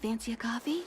Fancy a coffee?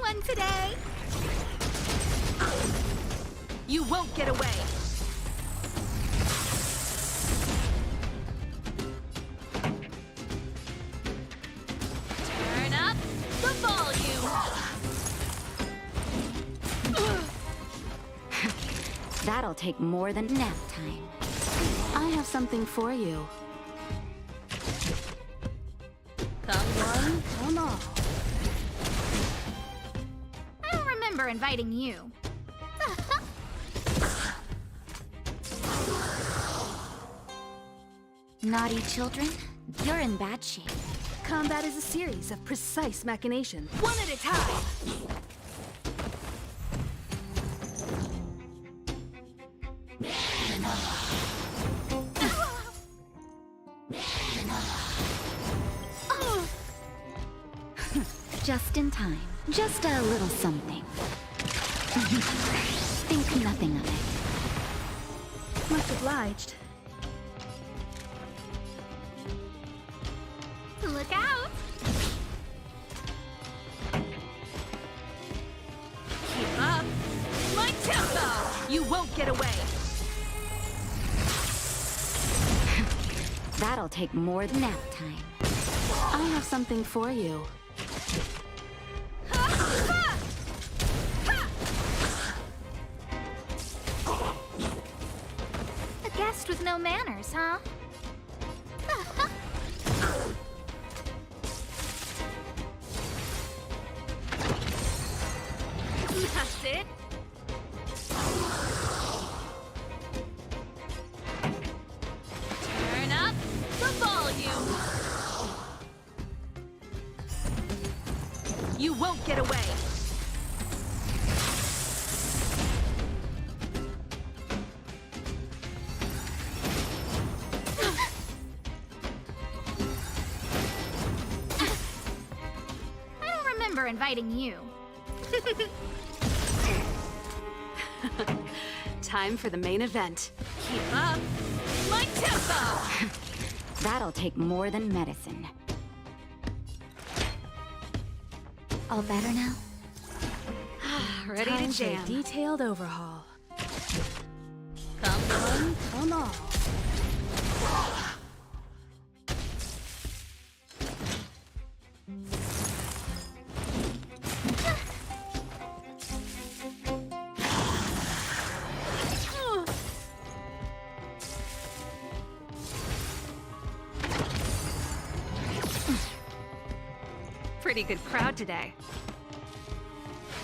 one today. You won't get away! Turn up the volume! That'll take more than nap time. I have something for you. Come one, Come on. I don't remember inviting you. Naughty children, you're in bad shape. Combat is a series of precise machinations. one at a time! Just in time. Just a little something. Think nothing of it. Much obliged. Look out! Keep up! My tempo! You won't get away! That'll take more than nap time. I have something for you. A guest with no manners, huh? That's it! Turn up the volume! You won't get away! I don't remember inviting you. Time for the main event. Keep up! My tempo! That'll take more than medicine. All better now? Ready Time to for a jam. detailed overhaul. Come one, Come on. pretty good crowd today.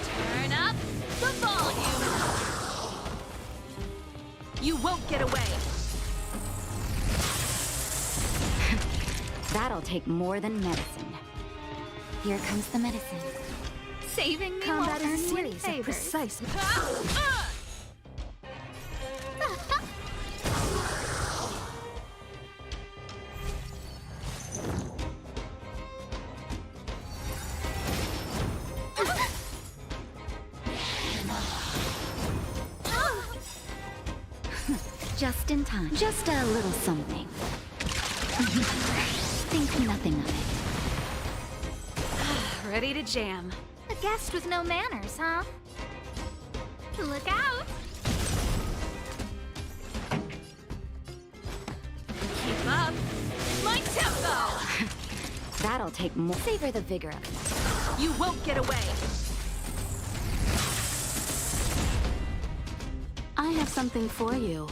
Turn up the volume! You won't get away! That'll take more than medicine. Here comes the medicine. Saving me Combat won't is a earn you any series of favors. precise. Just in time. Just a little something. Think nothing of it. Ready to jam. A guest with no manners, huh? Look out! Keep up my tempo! That'll take more. Savor the vigor of it. You won't get away! I have something for you.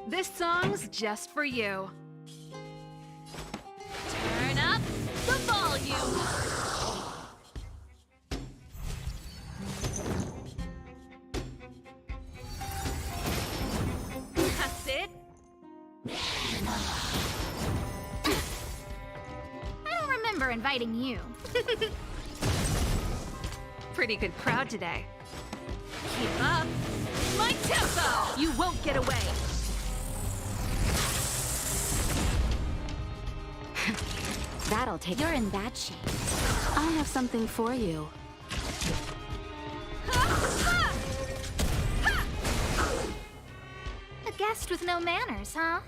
This song's just for you. Turn up the volume! That's it. I don't remember inviting you. Pretty good crowd today. Keep up my tempo! You won't get away! That'll take... You're in bad shape. I have something for you. A guest with no manners, huh?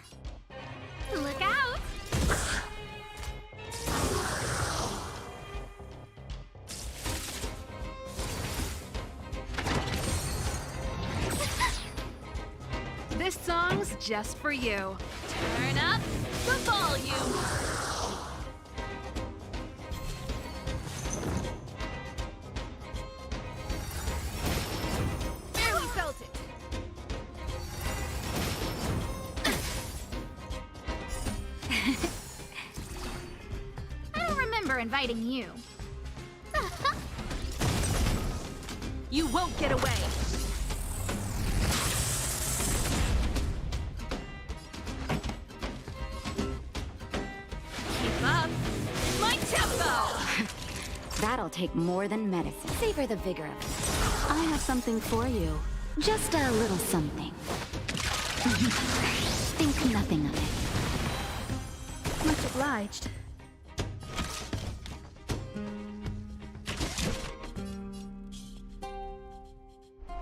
Look out! This song's just for you. Turn up the volume. Barely felt it. I don't remember inviting you. You won't get away. Keep up my tempo. That'll take more than medicine. Savor the vigor of it. I have something for you. Just a little something. Think nothing of it. Much obliged.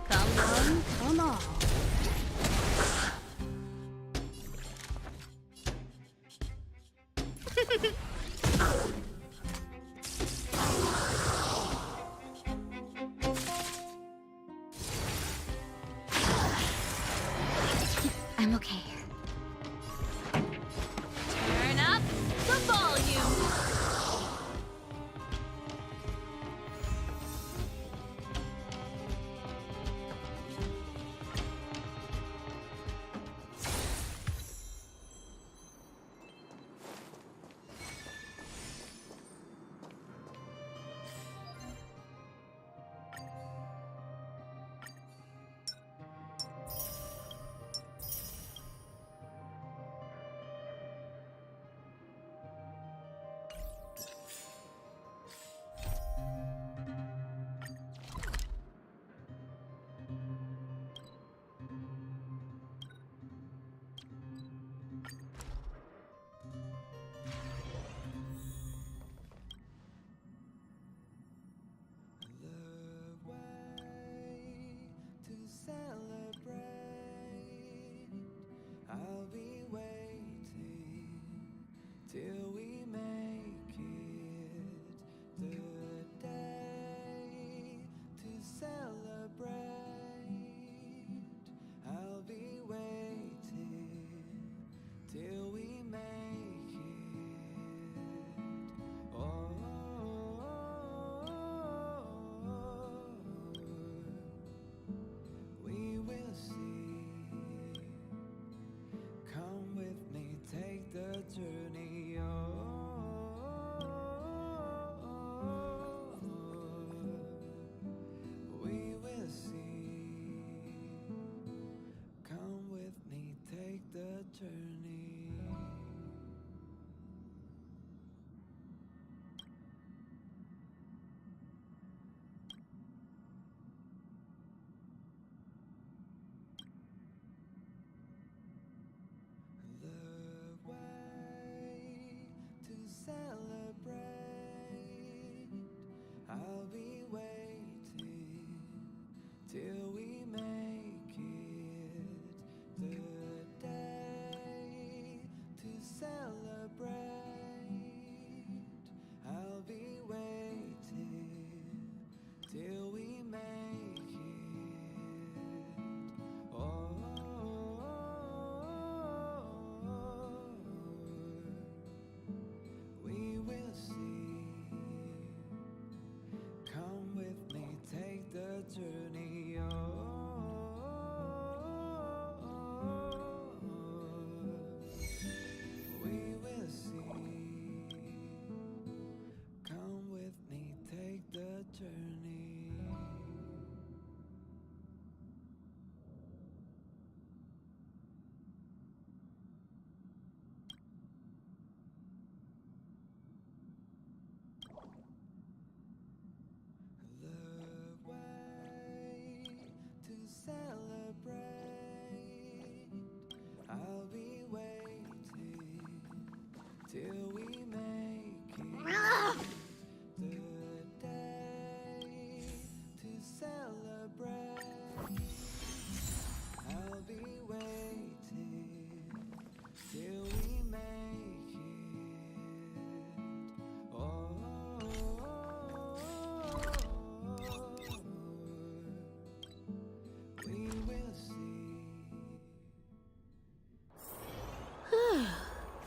Come on, come on. I'm okay. Turn up the volume.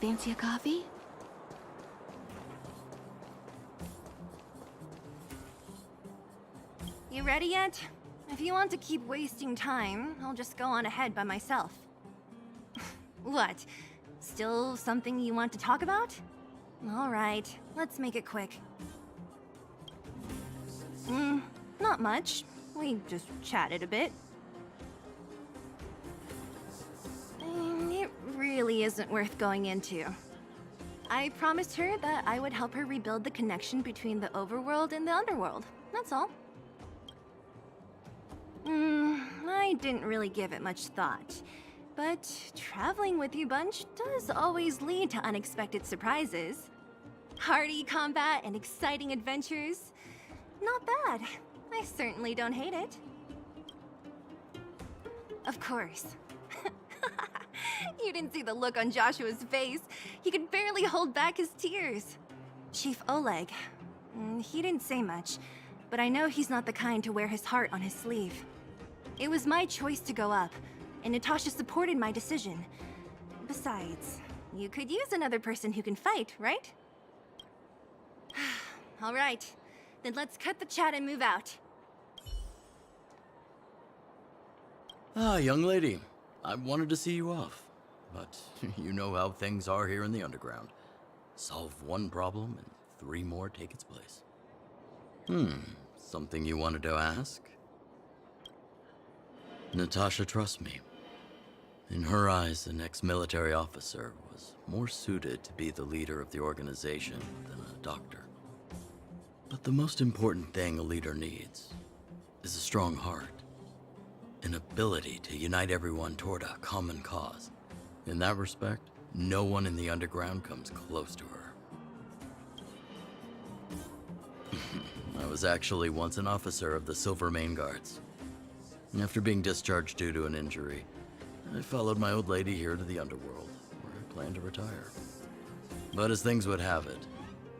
Fancy a coffee? You ready yet? If you want to keep wasting time, I'll just go on ahead by myself. What? Still something you want to talk about? Alright, let's make it quick. Not much. We just chatted a bit. It really isn't worth going into. I promised her that I would help her rebuild the connection between the overworld and the underworld. That's all. I didn't really give it much thought. But traveling with you bunch does always lead to unexpected surprises. Hearty combat and exciting adventures. Not bad. I certainly don't hate it. Of course. You didn't see the look on Joshua's face. He could barely hold back his tears. Chief Oleg. He didn't say much, but I know he's not the kind to wear his heart on his sleeve. It was my choice to go up, and Natasha supported my decision. Besides, you could use another person who can fight, right? All right, then let's cut the chat and move out. Young lady, I wanted to see you off, but you know how things are here in the underground. Solve one problem and 3 more take its place. Something you wanted to ask? Natasha trusts me. In her eyes, an ex-military officer was more suited to be the leader of the organization than a doctor. But the most important thing a leader needs is a strong heart. An ability to unite everyone toward a common cause. In that respect, no one in the underground comes close to her. I was actually once an officer of the Silver Main Guards. After being discharged due to an injury, I followed my old lady here to the underworld, where I planned to retire. But as things would have it,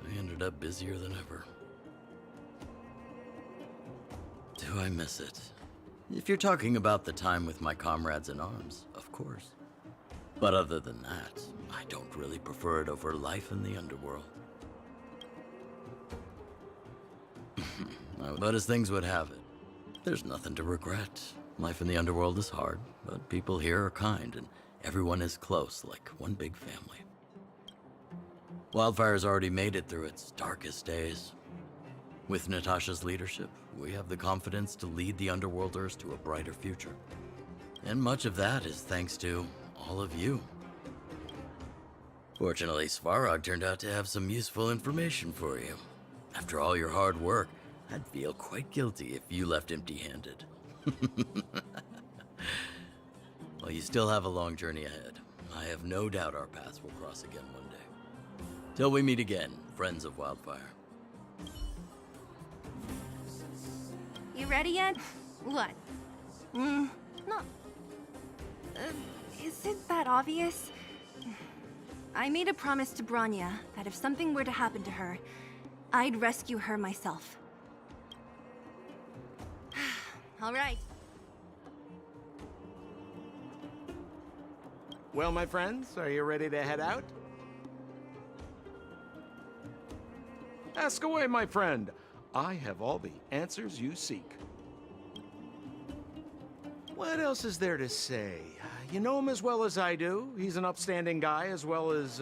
I ended up busier than ever. Do I miss it? If you're talking about the time with my comrades in arms, of course. But other than that, I don't really prefer it over life in the underworld. But as things would have it, there's nothing to regret. Life in the underworld is hard, but people here are kind, and everyone is close, like one big family. Wildfire's already made it through its darkest days. With Natasha's leadership, we have the confidence to lead the Underworlders to a brighter future. And much of that is thanks to all of you. Fortunately, Svarog turned out to have some useful information for you. After all your hard work, I'd feel quite guilty if you left empty-handed. Well, you still have a long journey ahead. I have no doubt our paths will cross again one day. Till we meet again, friends of Wildfire. You ready yet? What? No. Is it that obvious? I made a promise to Branya that if something were to happen to her, I'd rescue her myself. All right. Well, my friends, are you ready to head out? Ask away, my friend. I have all the answers you seek. What else is there to say? You know him as well as I do. He's an upstanding guy, as well as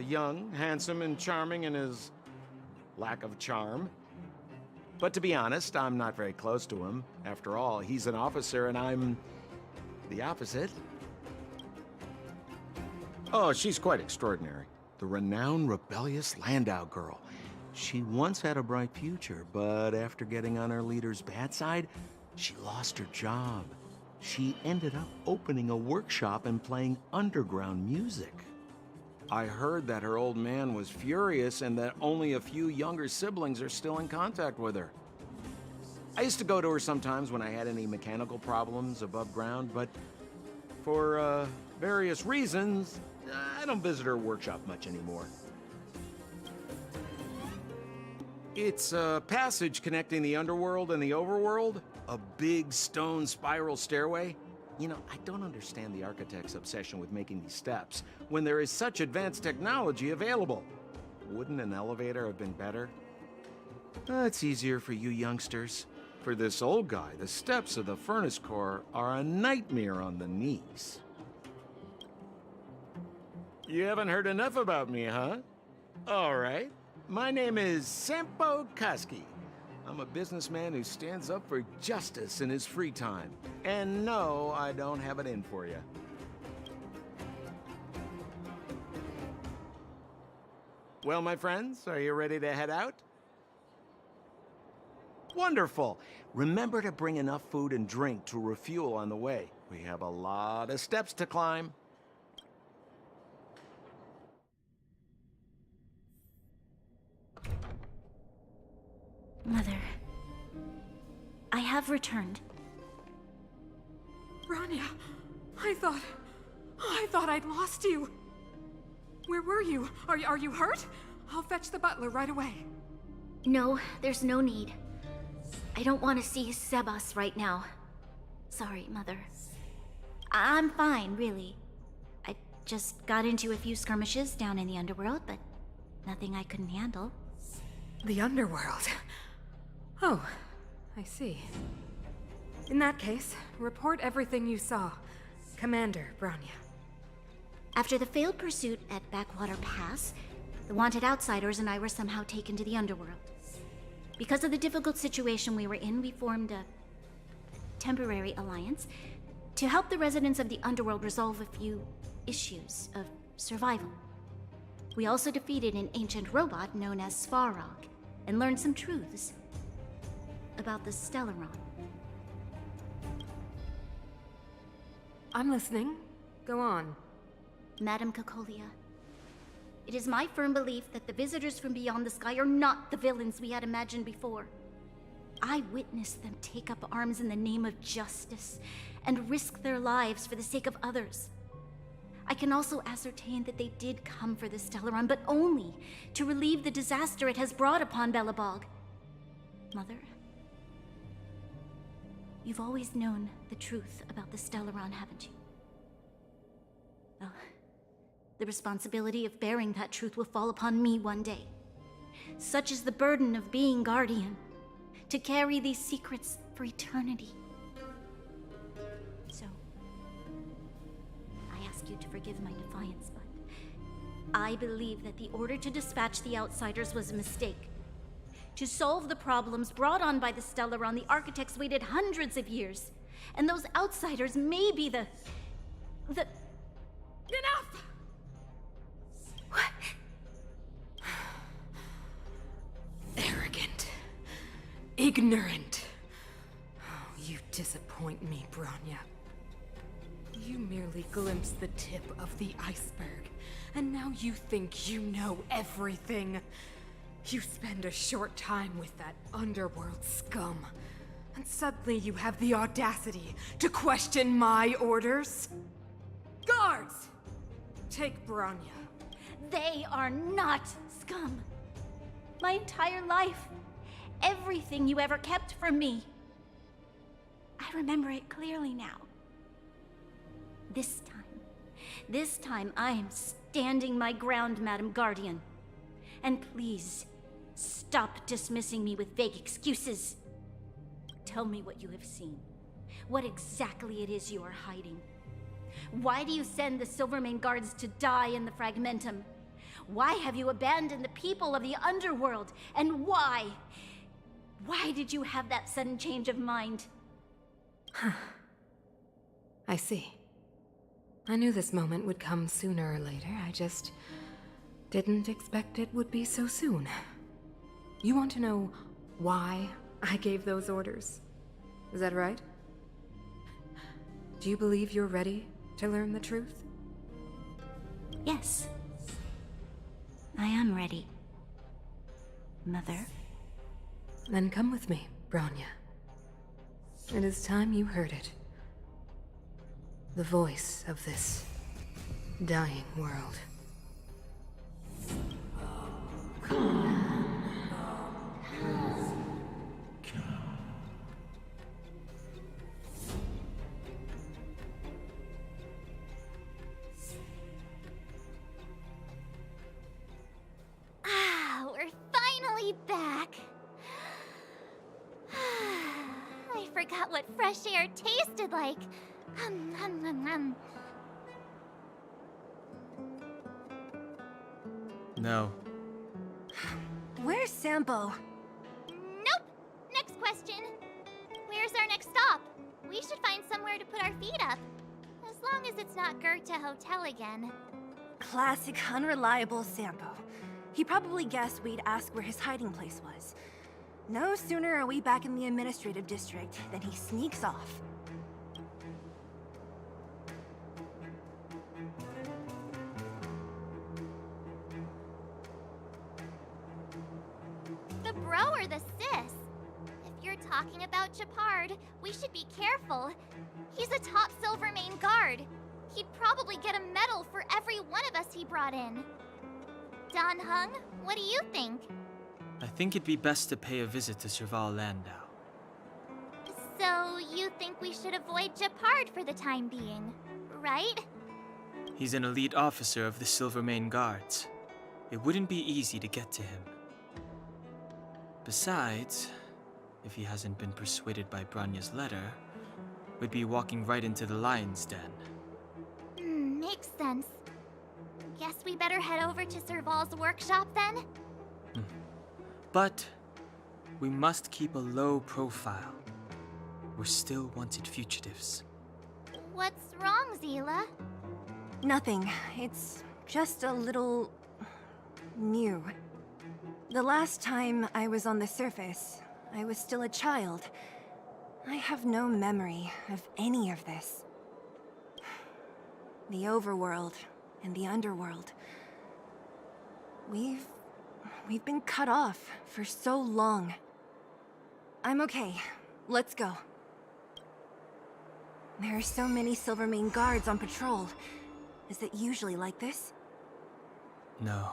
young, handsome, and charming in his lack of charm. But to be honest, I'm not very close to him. After all, he's an officer and I'm the opposite. Oh, she's quite extraordinary. The renowned rebellious Landau girl. She once had a bright future, but after getting on her leader's bad side, she lost her job. She ended up opening a workshop and playing underground music. I heard that her old man was furious and that only a few younger siblings are still in contact with her. I used to go to her sometimes when I had any mechanical problems above ground, but for various reasons, I don't visit her workshop much anymore. It's a passage connecting the underworld and the overworld, a big stone spiral stairway. You know, I don't understand the architect's obsession with making these steps when there is such advanced technology available. Wouldn't an elevator have been better? It's easier for you youngsters. For this old guy, the steps of the furnace core are a nightmare on the knees. You haven't heard enough about me, huh? All right. My name is Sampo Kaski. I'm a businessman who stands up for justice in his free time. And no, I don't have it in for you. Well, my friends, are you ready to head out? Wonderful. Remember to bring enough food and drink to refuel on the way. We have a lot of steps to climb. Mother, I have returned. Bronya, I thought I'd lost you. Where were you? Are you hurt? I'll fetch the butler right away. No, there's no need. I don't want to see Sebas right now. Sorry, Mother. I'm fine, really. I just got into a few skirmishes down in the underworld, but nothing I couldn't handle. The underworld? Oh, I see. In that case, report everything you saw. Commander Bronya. After the failed pursuit at Backwater Pass, the wanted outsiders and I were somehow taken to the underworld. Because of the difficult situation we were in, we formed a temporary alliance to help the residents of the underworld resolve a few issues of survival. We also defeated an ancient robot known as Svarog and learned some truths about the Stellaron. I'm listening. Go on. Madam Cocolia, it is my firm belief that the visitors from beyond the sky are not the villains we had imagined before. I witnessed them take up arms in the name of justice and risk their lives for the sake of others. I can also ascertain that they did come for the Stellaron, but only to relieve the disaster it has brought upon Belobog. Mother, you've always known the truth about the Stellaron, haven't you? Well, the responsibility of bearing that truth will fall upon me one day. Such is the burden of being Guardian, to carry these secrets for eternity. So, I ask you to forgive my defiance, but I believe that the order to dispatch the outsiders was a mistake. To solve the problems brought on by the Stellaron, the architects waited hundreds of years. And those outsiders may be the... Enough! What? Arrogant. Ignorant. Oh, you disappoint me, Bronya. You merely glimpsed the tip of the iceberg, and now you think you know everything. You spend a short time with that underworld scum, and suddenly you have the audacity to question my orders? Guards! Take Bronya. They are not scum. My entire life, everything you ever kept from me. I remember it clearly now. This time I am standing my ground, Madam Guardian. And please, stop dismissing me with vague excuses. Tell me what you have seen. What exactly it is you are hiding. Why do you send the Silvermane guards to die in the Fragmentum? Why have you abandoned the people of the underworld? And why? Why did you have that sudden change of mind? I see. I knew this moment would come sooner or later. I just didn't expect it would be so soon. You want to know why I gave those orders? Is that right? Do you believe you're ready to learn the truth? Yes. I am ready, Mother. Then come with me, Bronya. It is time you heard it. The voice of this dying world. forgot what fresh air tasted like. Hum, hum, hum, hum. No. Where's Sampo? Nope! Next question. Where's our next stop? We should find somewhere to put our feet up. As long as it's not Goethe Hotel again. Classic unreliable Sampo. He probably guessed we'd ask where his hiding place was. No sooner are we back in the administrative district than he sneaks off. The bro or the sis? If you're talking about Japard, we should be careful. He's a top Silvermane guard. He'd probably get a medal for every one of us he brought in. Don Hung, what do you think? I think it'd be best to pay a visit to Serval Landau. So, you think we should avoid Japard for the time being, right? He's an elite officer of the Silvermane Guards. It wouldn't be easy to get to him. Besides, if he hasn't been persuaded by Branya's letter, we'd be walking right into the lion's den. Makes sense. Guess we better head over to Serval's workshop then? But we must keep a low profile. We're still wanted fugitives. What's wrong, Zila? Nothing. It's just a little... new. The last time I was on the surface, I was still a child. I have no memory of any of this. The overworld and the underworld. We've been cut off for so long. I'm okay. Let's go. There are so many Silvermane guards on patrol. Is it usually like this? No.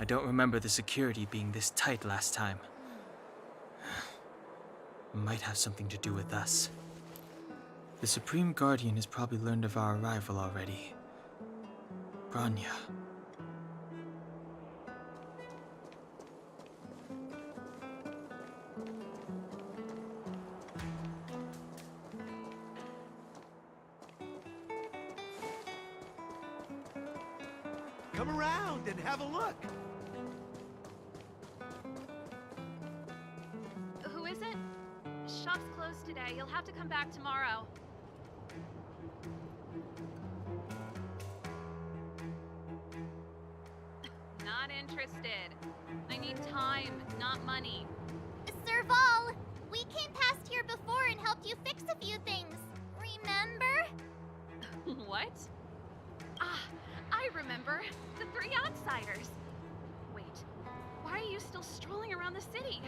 I don't remember the security being this tight last time. Might have something to do with us. The Supreme Guardian has probably learned of our arrival already. Branya. Come around and have a look. Who is it? Shop's closed today. You'll have to come back tomorrow. Not interested. I need time, not money. Serval! We came past here before and helped you fix a few things. Remember? What? Ah, I remember. The three outsiders. Wait, why are you still strolling around the city?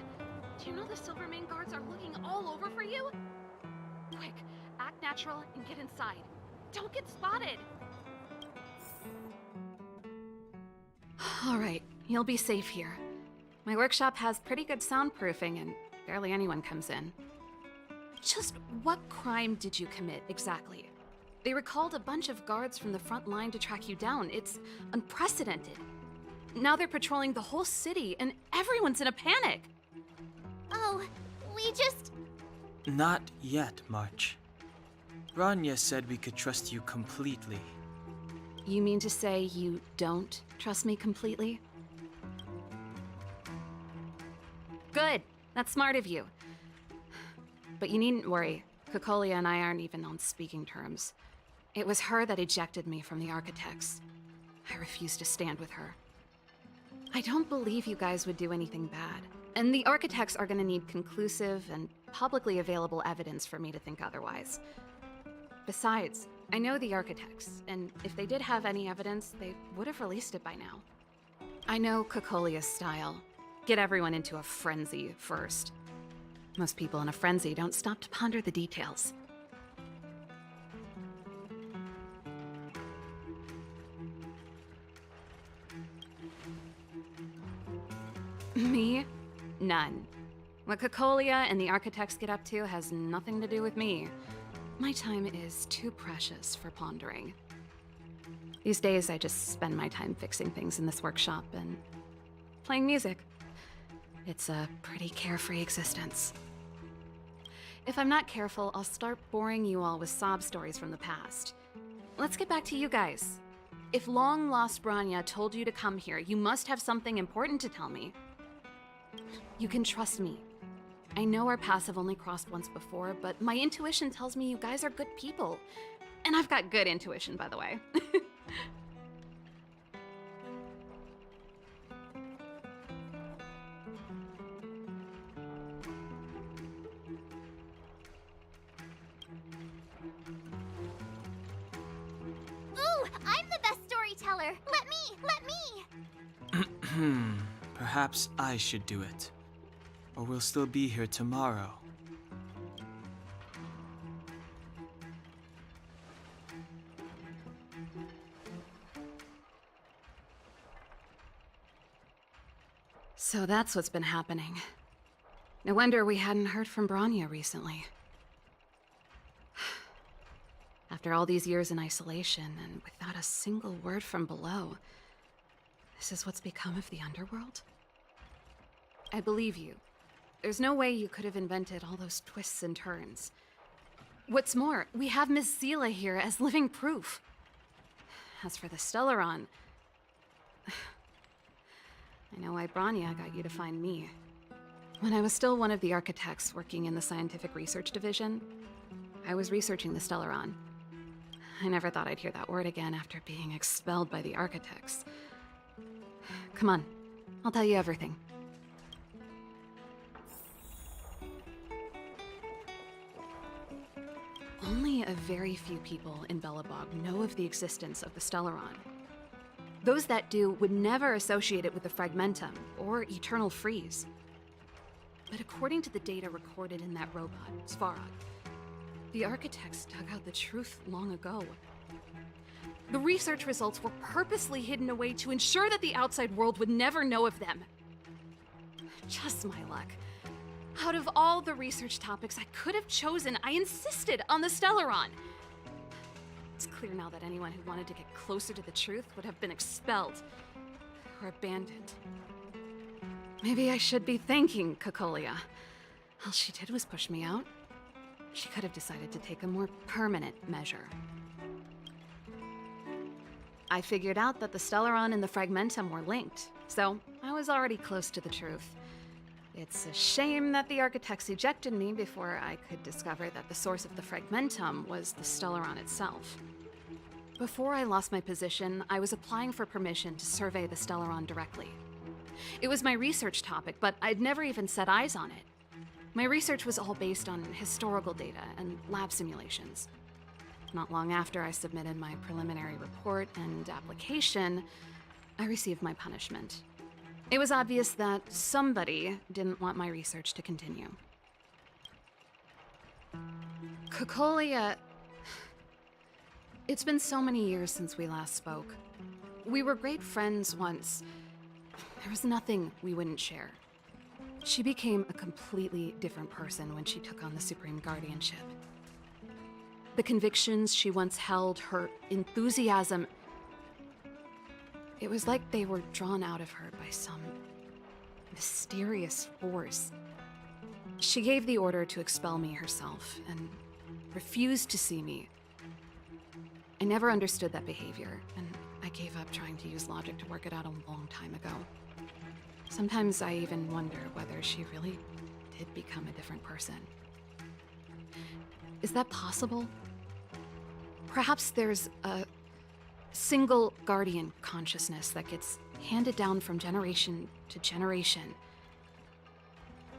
Do you know the Silvermane guards are looking all over for you? Quick, act natural and get inside. Don't get spotted. All right, you'll be safe here. My workshop has pretty good soundproofing and barely anyone comes in. Just what crime did you commit exactly? They recalled a bunch of guards from the front line to track you down. It's unprecedented. Now they're patrolling the whole city and everyone's in a panic. Oh, we just... Not yet, March. Branya said we could trust you completely. You mean to say you don't trust me completely? Good. That's smart of you. But you needn't worry. Kokolia and I aren't even on speaking terms. It was her that ejected me from the Architects. I refuse to stand with her. I don't believe you guys would do anything bad. And the Architects are gonna need conclusive and publicly available evidence for me to think otherwise. Besides, I know the Architects, and if they did have any evidence, they would have released it by now. I know Kokolia's style. Get everyone into a frenzy first. Most people in a frenzy don't stop to ponder the details. Me? None. What Kokolia and the Architects get up to has nothing to do with me. My time is too precious for pondering. These days, I just spend my time fixing things in this workshop and playing music. It's a pretty carefree existence. If I'm not careful, I'll start boring you all with sob stories from the past. Let's get back to you guys. If long-lost Branya told you to come here, you must have something important to tell me. You can trust me. I know our paths have only crossed once before, but my intuition tells me you guys are good people. And I've got good intuition, by the way. Ooh, I'm the best storyteller. Let me. Perhaps I should do it. Or we'll still be here tomorrow. So that's what's been happening. No wonder we hadn't heard from Branya recently. After all these years in isolation and without a single word from below, this is what's become of the underworld? I believe you. There's no way you could have invented all those twists and turns. What's more, we have Miss Zila here as living proof. As for the Stellaron, I know why Branya got you to find me. When I was still one of the architects working in the scientific research division, I was researching the Stellaron. I never thought I'd hear that word again after being expelled by the architects. Come on, I'll tell you everything. Only a very few people in Belobog know of the existence of the Stellaron. Those that do would never associate it with the Fragmentum or Eternal Freeze. But according to the data recorded in that robot, Svarog, the architects dug out the truth long ago. The research results were purposely hidden away to ensure that the outside world would never know of them. Just my luck. Out of all the research topics I could have chosen, I insisted on the Stellaron. It's clear now that anyone who wanted to get closer to the truth would have been expelled or abandoned. Maybe I should be thanking Cocolia. All she did was push me out. She could have decided to take a more permanent measure. I figured out that the Stellaron and the Fragmentum were linked, so I was already close to the truth. It's a shame that the architects ejected me before I could discover that the source of the Fragmentum was the Stellaron itself. Before I lost my position, I was applying for permission to survey the Stellaron directly. It was my research topic, but I'd never even set eyes on it. My research was all based on historical data and lab simulations. Not long after I submitted my preliminary report and application, I received my punishment. It was obvious that somebody didn't want my research to continue. Cocolia... It's been so many years since we last spoke. We were great friends once. There was nothing we wouldn't share. She became a completely different person when she took on the Supreme Guardianship. The convictions she once held, her enthusiasm, it was like they were drawn out of her by some mysterious force. She gave the order to expel me herself and refused to see me. I never understood that behavior, and I gave up trying to use logic to work it out a long time ago. Sometimes I even wonder whether she really did become a different person. Is that possible? Perhaps there's a single guardian consciousness that gets handed down from generation to generation,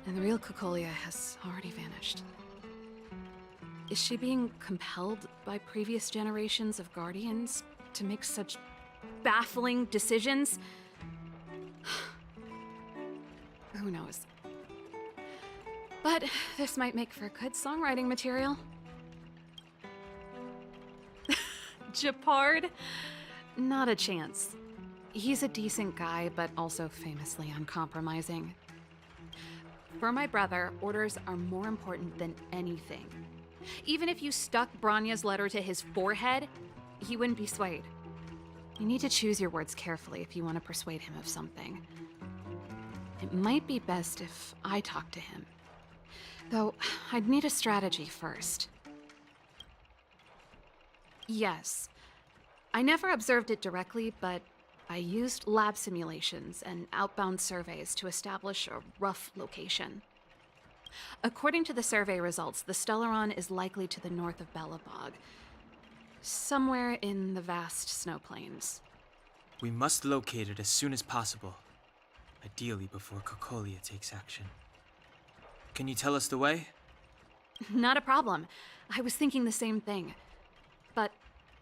and the real Cocolia has already vanished. Is she being compelled by previous generations of guardians to make such baffling decisions? Who knows? But this might make for good songwriting material. Japard? Not a chance. He's a decent guy, but also famously uncompromising. For my brother, orders are more important than anything. Even if you stuck Branya's letter to his forehead, he wouldn't be swayed. You need to choose your words carefully if you want to persuade him of something. It might be best if I talk to him. Though, I'd need a strategy first. Yes. I never observed it directly, but I used lab simulations and outbound surveys to establish a rough location. According to the survey results, the Stellaron is likely to the north of Belobog, somewhere in the vast snow plains. We must locate it as soon as possible. Ideally before Cocolia takes action. Can you tell us the way? Not a problem. I was thinking the same thing. But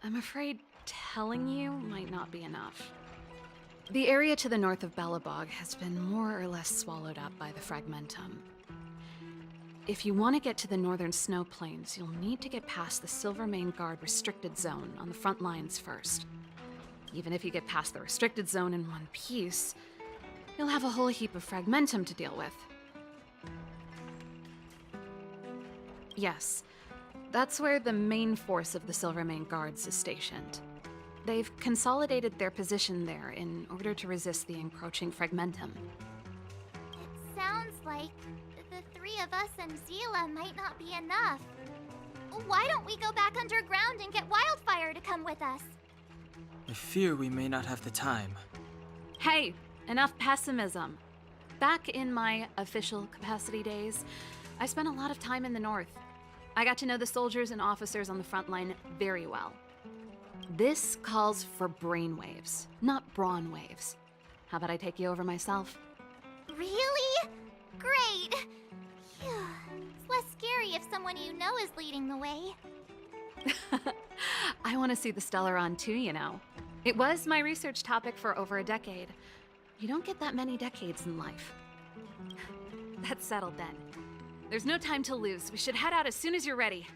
I'm afraid telling you might not be enough. The area to the north of Belobog has been more or less swallowed up by the Fragmentum. If you want to get to the northern snow plains, you'll need to get past the Silvermane Guard restricted zone on the front lines first. Even if you get past the restricted zone in one piece, you'll have a whole heap of Fragmentum to deal with. Yes, that's where the main force of the Silvermane Guards is stationed. They've consolidated their position there in order to resist the encroaching Fragmentum. It sounds like the three of us and Zila might not be enough. Why don't we go back underground and get Wildfire to come with us? I fear we may not have the time. Hey, enough pessimism. Back in my official capacity days, I spent a lot of time in the north. I got to know the soldiers and officers on the front line very well. This calls for brainwaves, not brawn waves. How about I take you over myself? Really? Great! Phew. It's less scary if someone you know is leading the way. I want to see the Stellaron too, you know. It was my research topic for over a decade. You don't get that many decades in life. That's settled then. There's no time to lose. We should head out as soon as you're ready.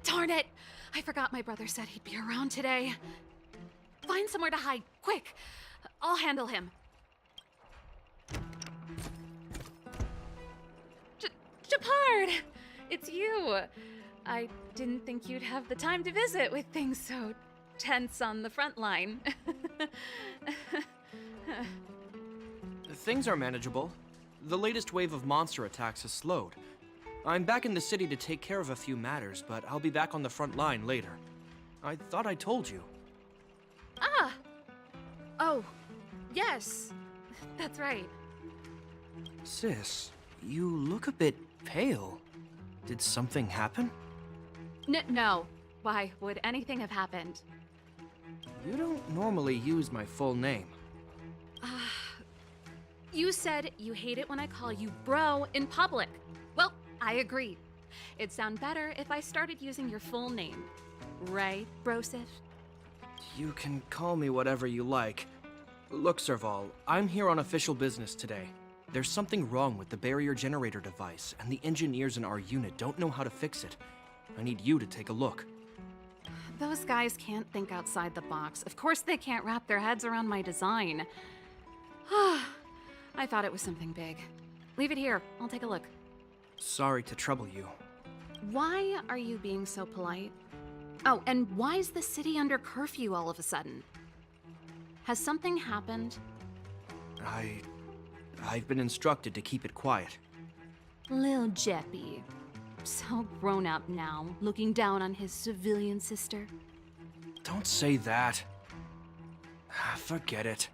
Darn it! I forgot my brother said he'd be around today. Find somewhere to hide, quick! I'll handle him. Japard! It's you! I didn't think you'd have the time to visit with things so tense on the front line. Things are manageable. The latest wave of monster attacks has slowed. I'm back in the city to take care of a few matters, but I'll be back on the front line later. I thought I told you. Ah! Oh, yes. That's right. Sis, you look a bit pale. Did something happen? No. Why would anything have happened? You don't normally use my full name. You said you hate it when I call you bro in public. Well, I agree. It'd sound better if I started using your full name. Right, Brosif? You can call me whatever you like. Look, Serval, I'm here on official business today. There's something wrong with the barrier generator device, and the engineers in our unit don't know how to fix it. I need you to take a look. Those guys can't think outside the box. Of course they can't wrap their heads around my design. I thought it was something big. Leave it here. I'll take a look. Sorry to trouble you. Why are you being so polite? Oh, and why is the city under curfew all of a sudden? Has something happened? I've been instructed to keep it quiet. Lil Jeppy. So grown up now, looking down on his civilian sister. Don't say that. Forget it.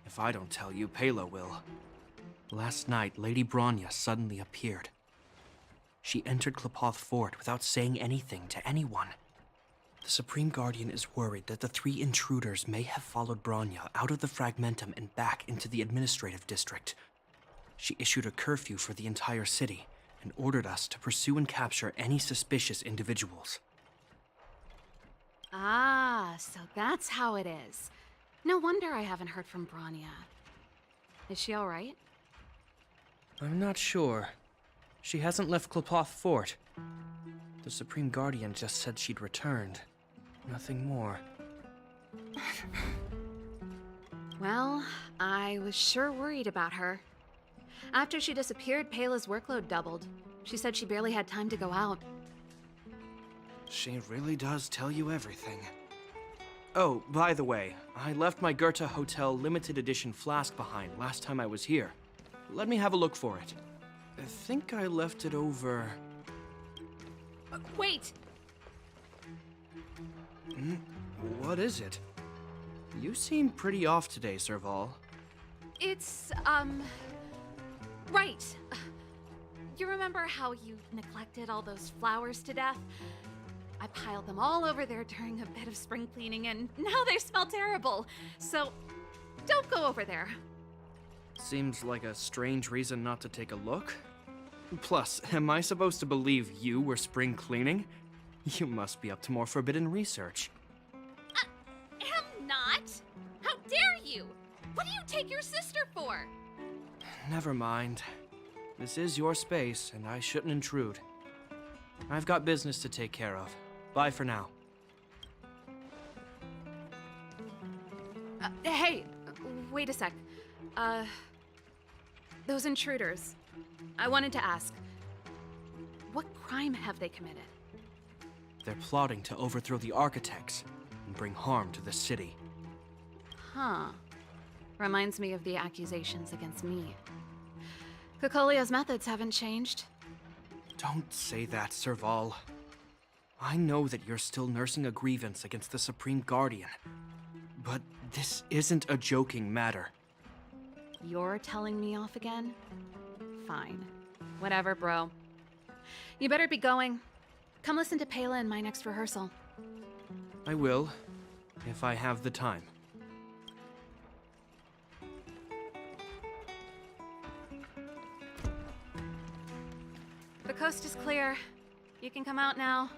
If I don't tell you, Pela will. Last night, Lady Bronya suddenly appeared. She entered Klepoth Fort without saying anything to anyone. The Supreme Guardian is worried that the three intruders may have followed Bronya out of the Fragmentum and back into the administrative district. She issued a curfew for the entire city and ordered us to pursue and capture any suspicious individuals. Ah, so that's how it is. No wonder I haven't heard from Bronya. Is she all right? I'm not sure. She hasn't left Klepoth Fort. The Supreme Guardian just said she'd returned. Nothing more. Well, I was sure worried about her. After she disappeared, Payla's workload doubled. She said she barely had time to go out. She really does tell you everything. Oh, by the way, I left my Goethe Hotel limited edition flask behind last time I was here. Let me have a look for it. I think I left it over... Wait! What is it? You seem pretty off today, Serval. It's, right. You remember how you neglected all those flowers to death? I piled them all over there during a bit of spring cleaning, and now they smell terrible. So, don't go over there. Seems like a strange reason not to take a look. Plus, am I supposed to believe you were spring cleaning? You must be up to more forbidden research. Am not? How dare you? What do you take your sister for? Never mind. This is your space, and I shouldn't intrude. I've got business to take care of. Bye for now. Hey, wait a sec. Those intruders. I wanted to ask, what crime have they committed? They're plotting to overthrow the architects and bring harm to the city. Huh. Reminds me of the accusations against me. Cocolia's methods haven't changed. Don't say that, Serval. I know that you're still nursing a grievance against the Supreme Guardian. But this isn't a joking matter. You're telling me off again? Fine. Whatever, bro. You better be going. Come listen to Payla in my next rehearsal. I will, if I have the time. The coast is clear. You can come out now.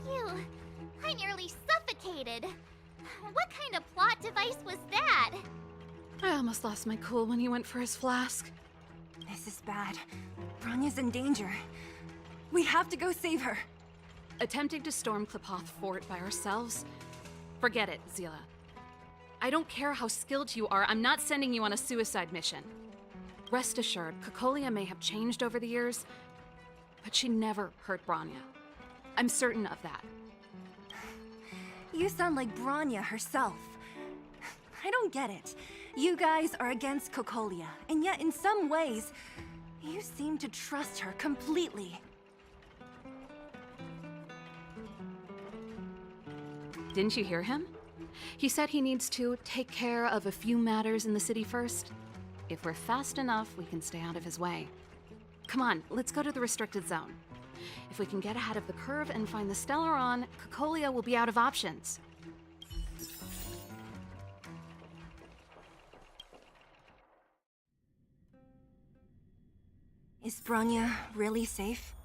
Phew, I nearly suffocated. What kind of plot device was that? I almost lost my cool when he went for his flask. This is bad. Bronya's in danger. We have to go save her. Attempting to storm Klipoth Fort by ourselves? Forget it, Zila. I don't care how skilled you are, I'm not sending you on a suicide mission. Rest assured, Cocolia may have changed over the years, but she never hurt Bronya. I'm certain of that. You sound like Bronya herself. I don't get it. You guys are against Cocolia, and yet in some ways, you seem to trust her completely. Didn't you hear him? He said he needs to take care of a few matters in the city first. If we're fast enough, we can stay out of his way. Come on, let's go to the restricted zone. If we can get ahead of the curve and find the Stellaron, Cocolia will be out of options. Is Bronya really safe?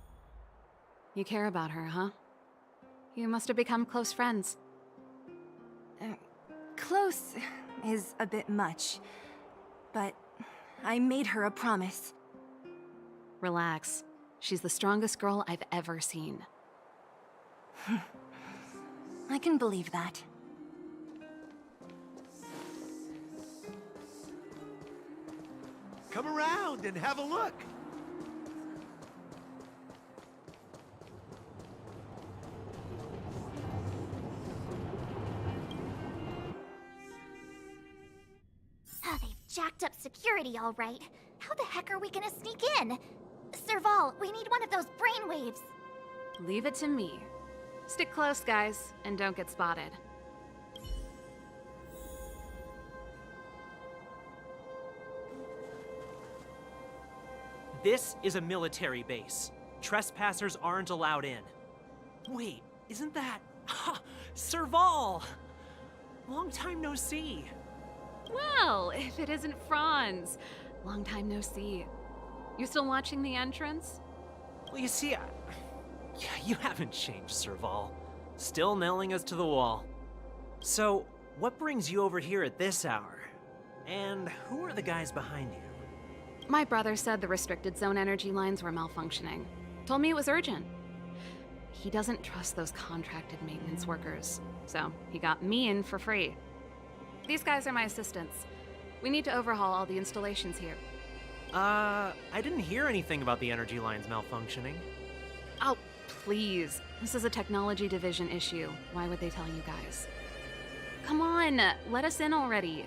You care about her, huh? You must have become close friends. Close is a bit much, but I made her a promise. Relax. She's the strongest girl I've ever seen. I can believe that. Come around and have a look. Oh, they've jacked up security all right. How the heck are we gonna sneak in? Serval, we need one of those brainwaves. Leave it to me. Stick close, guys, and don't get spotted. This is a military base. Trespassers aren't allowed in. Wait, isn't that... Ha! Serval! Long time no see. Well, if it isn't Franz. Long time no see. You still watching the entrance? Well, you see, you haven't changed, Serval. Still nailing us to the wall. So, what brings you over here at this hour? And who are the guys behind you? My brother said the restricted zone energy lines were malfunctioning. Told me it was urgent. he doesn't trust those contracted maintenance workers, so he got me in for free. These guys are my assistants. We need to overhaul all the installations here. I didn't hear anything about the energy lines malfunctioning. Oh, please. This is a technology division issue. Why would they tell you guys? Come on, let us in already.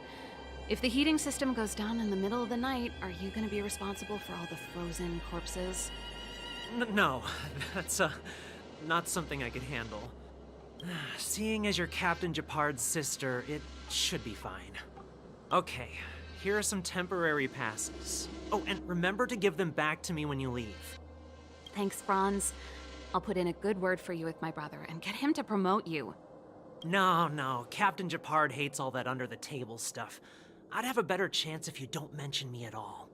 If the heating system goes down in the middle of the night, are you gonna be responsible for all the frozen corpses? No, that's, not something I could handle. Seeing as you're Captain Japard's sister, it should be fine. Okay, here are some temporary passes. Oh, and remember to give them back to me when you leave. Thanks, Franz. I'll put in a good word for you with my brother and get him to promote you. No, Captain Japard hates all that under-the-table stuff. I'd have a better chance if you don't mention me at all.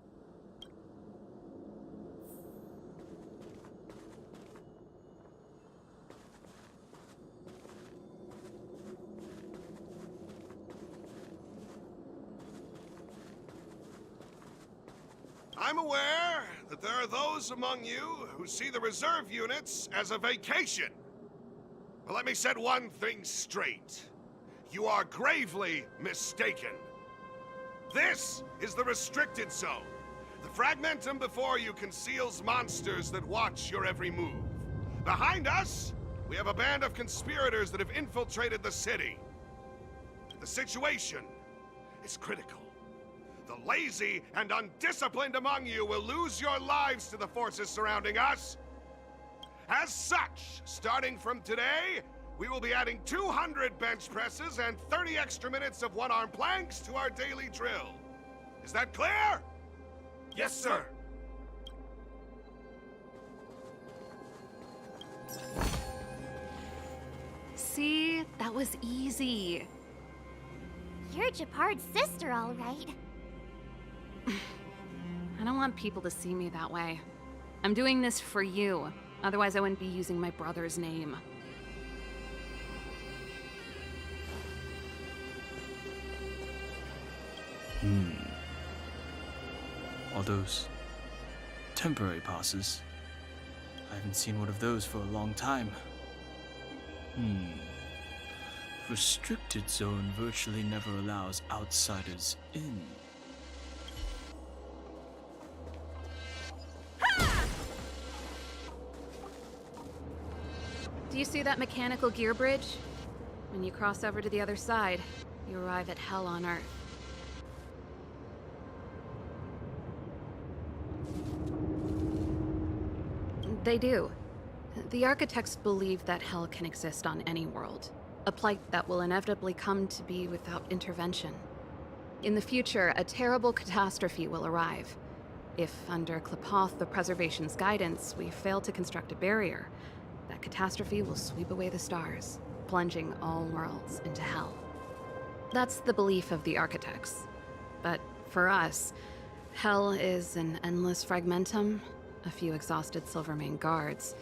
I'm aware that there are those among you who see the reserve units as a vacation. But let me set one thing straight. You are gravely mistaken. This is the restricted zone. The fragmentum before you conceals monsters that watch your every move. Behind us, we have a band of conspirators that have infiltrated the city. The situation is critical. The lazy and undisciplined among you will lose your lives to the forces surrounding us. As such, starting from today, we will be adding 200 bench presses and 30 extra minutes of one-arm planks to our daily drill. Is that clear? Yes, sir. See? That was easy. You're Japard's sister, all right. I don't want people to see me that way. I'm doing this for you. Otherwise, I wouldn't be using my brother's name. All those temporary passes. I haven't seen one of those for a long time. Restricted zone virtually never allows outsiders in. Do you see that mechanical gear bridge? When you cross over to the other side, you arrive at Hell on Earth. They do. The architects believe that Hell can exist on any world, a plight that will inevitably come to be without intervention. In the future, a terrible catastrophe will arrive. If, under Klapoth the Preservation's guidance, we fail to construct a barrier, that catastrophe will sweep away the stars, plunging all worlds into Hell. That's the belief of the architects. But for us, Hell is an endless fragmentum, a few exhausted Silvermane guards,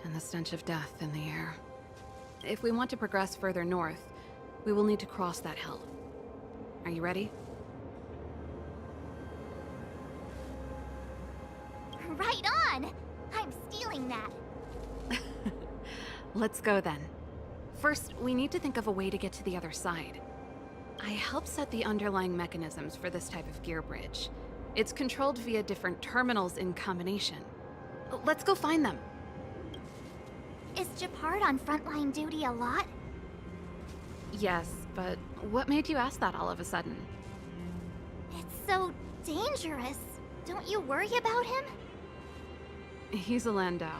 and the stench of death in the air. If we want to progress further north, we will need to cross that Hell. Are you ready? Right on! I'm stealing that. Let's go then. First, we need to think of a way to get to the other side. I helped set the underlying mechanisms for this type of gear bridge. It's controlled via different terminals in combination. Let's go find them. Is Japard on frontline duty a lot? Yes, but what made you ask that all of a sudden? It's so dangerous. Don't you worry about him? He's a Landau.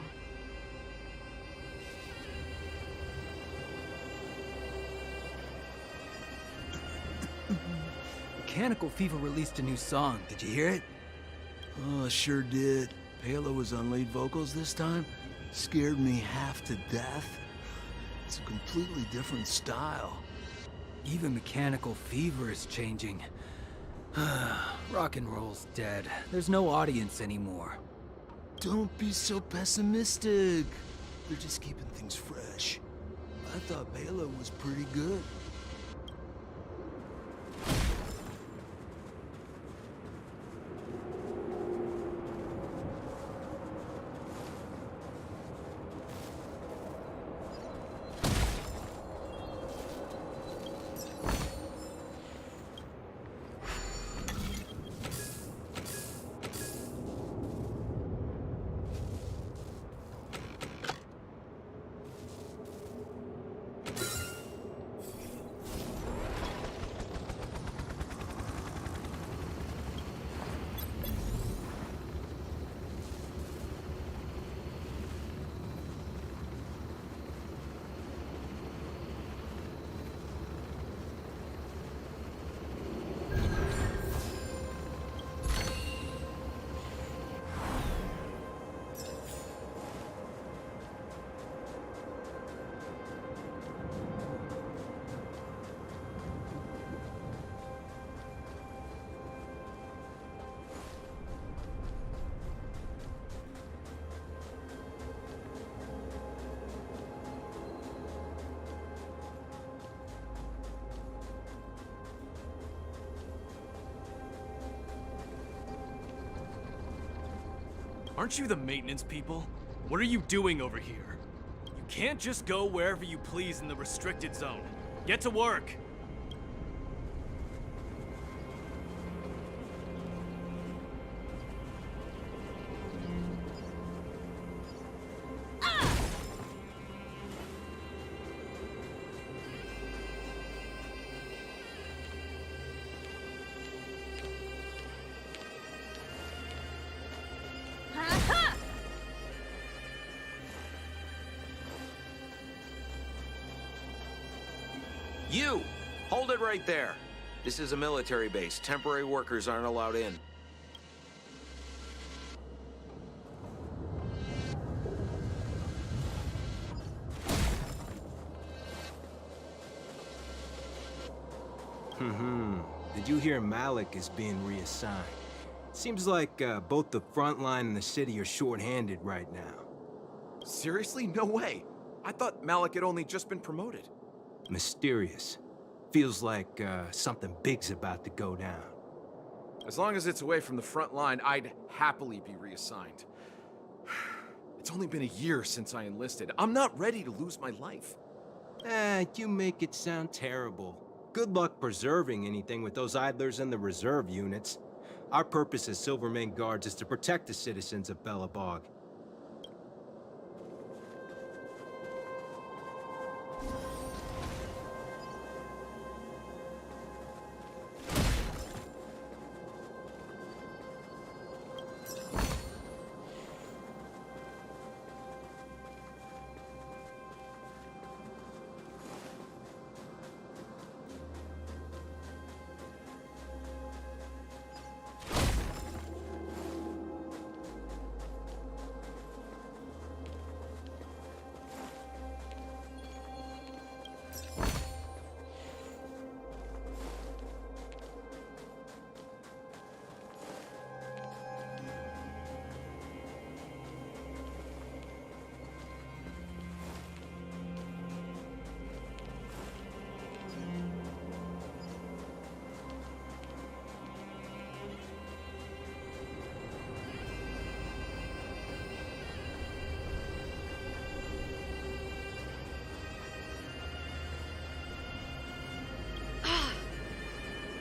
Mechanical Fever released a new song. Did you hear it? Oh, sure did. Palo was on lead vocals this time. Scared me half to death. It's a completely different style. Even Mechanical Fever is changing. Rock and roll's dead. There's no audience anymore. Don't be so pessimistic. They're just keeping things fresh. I thought Palo was pretty good. Aren't you the maintenance people? What are you doing over here? You can't just go wherever you please in the restricted zone. Get to work! You! Hold it right there. This is a military base. Temporary workers aren't allowed in. Did you hear Malik is being reassigned? Seems like both the front line and the city are short-handed right now. Seriously? No way. I thought Malik had only just been promoted. Mysterious. Feels like something big's about to go down. As long as it's away from the front line, I'd happily be reassigned. It's only been a year since I enlisted. I'm not ready to lose my life. You make it sound terrible. Good luck preserving anything with those idlers and the reserve units. Our purpose as Silvermane Guards is to protect the citizens of Belobog.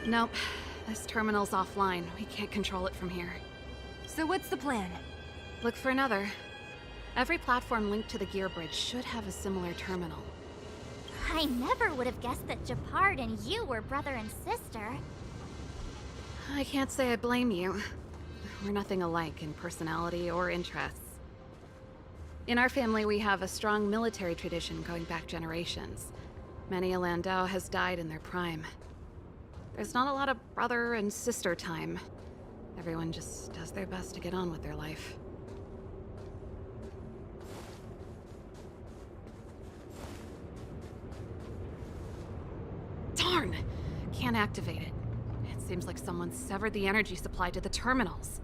Nope. This terminal's offline. We can't control it from here. So what's the plan? Look for another. Every platform linked to the gear bridge should have a similar terminal. I never would have guessed that Japard and you were brother and sister. I can't say I blame you. We're nothing alike in personality or interests. In our family, we have a strong military tradition going back generations. Many a Landau has died in their prime. There's not a lot of brother and sister time. Everyone just does their best to get on with their life. Darn! Can't activate it. It seems like someone severed the energy supply to the terminals.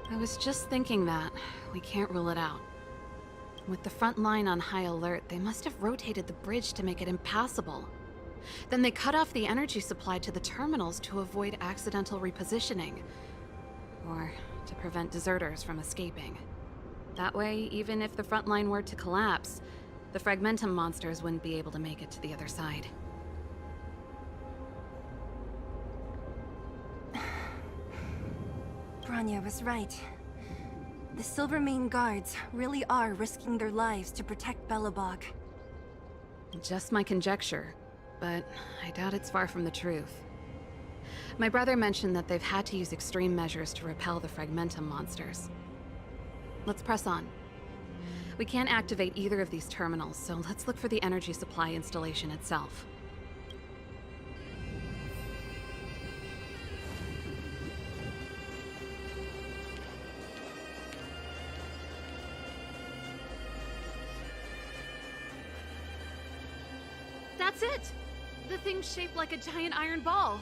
I was just thinking that. We can't rule it out. With the front line on high alert, they must have rotated the bridge to make it impassable. Then they cut off the energy supply to the terminals to avoid accidental repositioning. Or to prevent deserters from escaping. That way, even if the front line were to collapse, the Fragmentum monsters wouldn't be able to make it to the other side. Bronya was right. The Silvermane Guards really are risking their lives to protect Belobog. Just my conjecture, but I doubt it's far from the truth. My brother mentioned that they've had to use extreme measures to repel the Fragmentum monsters. Let's press on. We can't activate either of these terminals, so let's look for the energy supply installation itself. That's it! The thing's shaped like a giant iron ball.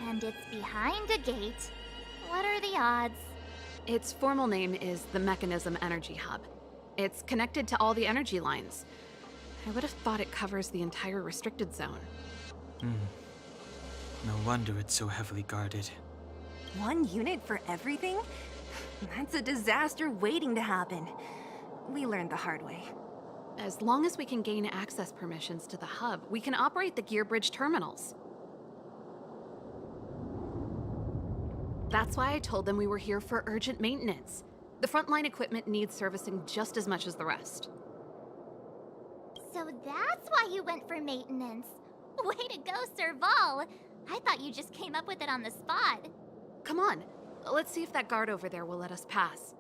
And it's behind a gate. What are the odds? Its formal name is the Mechanism Energy Hub. It's connected to all the energy lines. I would have thought it covers the entire restricted zone. No wonder it's so heavily guarded. One unit for everything? That's a disaster waiting to happen. We learned the hard way. As long as we can gain access permissions to the hub, we can operate the gear bridge terminals. That's why I told them we were here for urgent maintenance. The frontline equipment needs servicing just as much as the rest. So that's why you went for maintenance. Way to go, Serval! I thought you just came up with it on the spot. Come on, let's see if that guard over there will let us pass.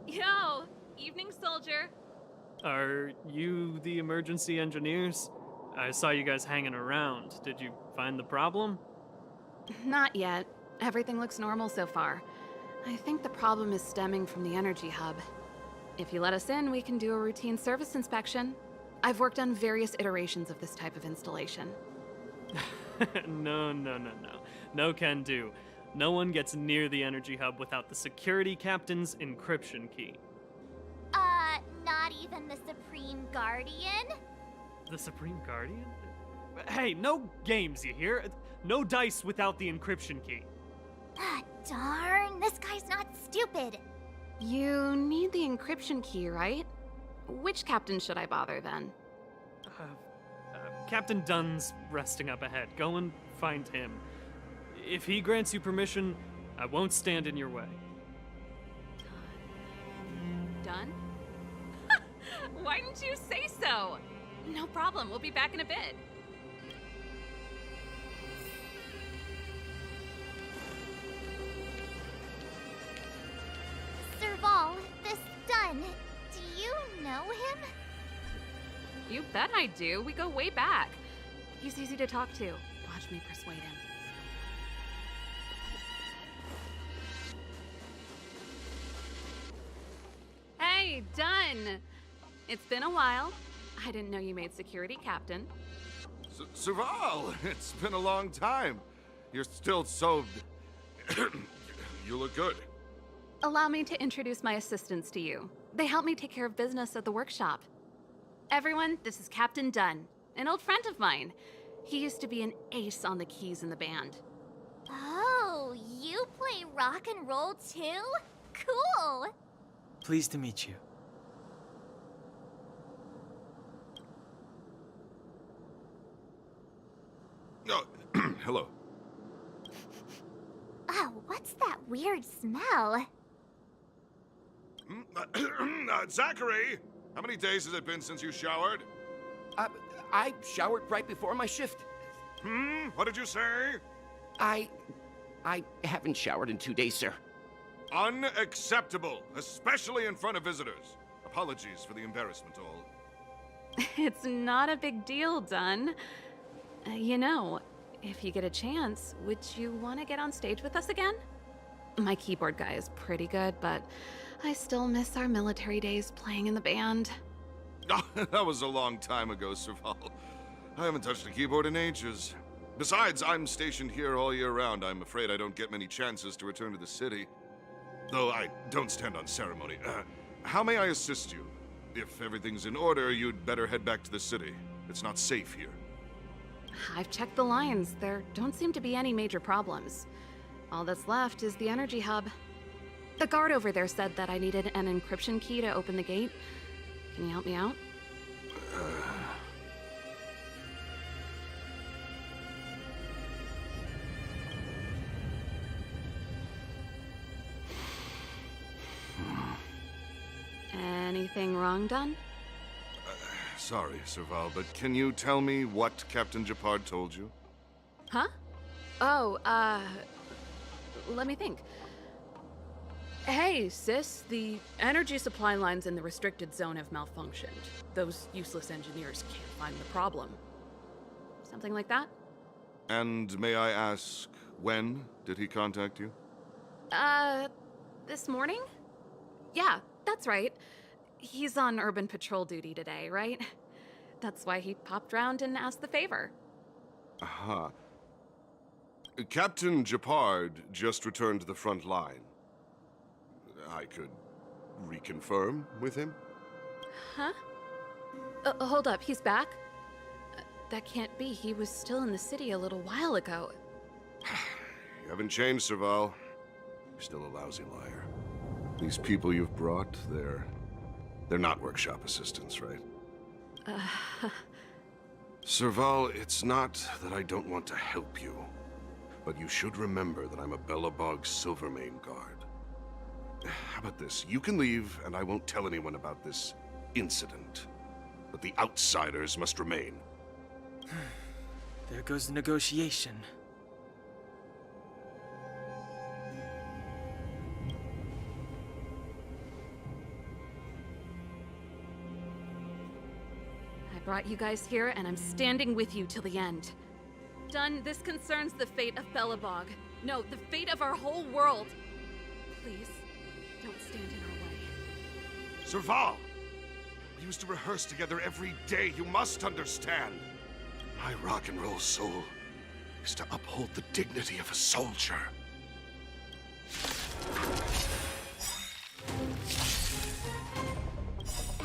Yo, evening soldier. Are you the emergency engineers? I saw you guys hanging around. Did you find the problem? Not yet. Everything looks normal so far. I think the problem is stemming from the energy hub. If you let us in, we can do a routine service inspection. I've worked on various iterations of this type of installation. No. No can do. No one gets near the energy hub without the security captain's encryption key. Not even the Supreme Guardian? The Supreme Guardian? Hey, no games, you hear? No dice without the encryption key. Ah, darn, this guy's not stupid. You need the encryption key, right? Which captain should I bother then? Captain Dunn's resting up ahead. Go and find him. If he grants you permission, I won't stand in your way. Done? Why didn't you say so? No problem, we'll be back in a bit. Serval, this Dunn, do you know him? You bet I do. We go way back. He's easy to talk to. Watch me persuade him. Hey, Dunn! It's been a while. I didn't know you made security captain. Serval, it's been a long time. You're still so... You look good. Allow me to introduce my assistants to you. They help me take care of business at the workshop. Everyone, this is Captain Dunn, an old friend of mine. He used to be an ace on the keys in the band. Oh, you play rock and roll too? Cool! Pleased to meet you. Oh, hello. Oh, what's that weird smell? Zachary! How many days has it been since you showered? I showered right before my shift. What did you say? I haven't showered in 2 days, sir. Unacceptable, especially in front of visitors. Apologies for the embarrassment, all. It's not a big deal, Dunn. You know, if you get a chance, would you want to get on stage with us again? My keyboard guy is pretty good, but I still miss our military days playing in the band. That was a long time ago, Serval. I haven't touched a keyboard in ages. Besides, I'm stationed here all year round. I'm afraid I don't get many chances to return to the city. Though I don't stand on ceremony. How may I assist you? If everything's in order, you'd better head back to the city. It's not safe here. I've checked the lines. There don't seem to be any major problems. All that's left is the energy hub. The guard over there said that I needed an encryption key to open the gate. Can you help me out? Anything wrong, Dunn? Sorry, Serval, but can you tell me what Captain Gepard told you? Huh? Oh, let me think. Hey, sis, the energy supply lines in the restricted zone have malfunctioned. Those useless engineers can't find the problem. Something like that? And may I ask, when did he contact you? This morning? Yeah, that's right. He's on urban patrol duty today, right? That's why he popped round and asked the favor. Aha. Captain Gepard just returned to the front line. I could reconfirm with him? Huh? Hold up, he's back? That can't be. He was still in the city a little while ago. You haven't changed, Serval. You're still a lousy liar. These people you've brought, they're not workshop assistants, right? Serval, it's not that I don't want to help you, but you should remember that I'm a Belobog Silvermane guard. How about this? You can leave, and I won't tell anyone about this incident. But the outsiders must remain. There goes the negotiation. I brought you guys here, and I'm standing with you till the end. Done, this concerns the fate of Belobog. No, the fate of our whole world. Please, don't stand in our way. Serval! We used to rehearse together every day, you must understand. My rock and roll soul is to uphold the dignity of a soldier.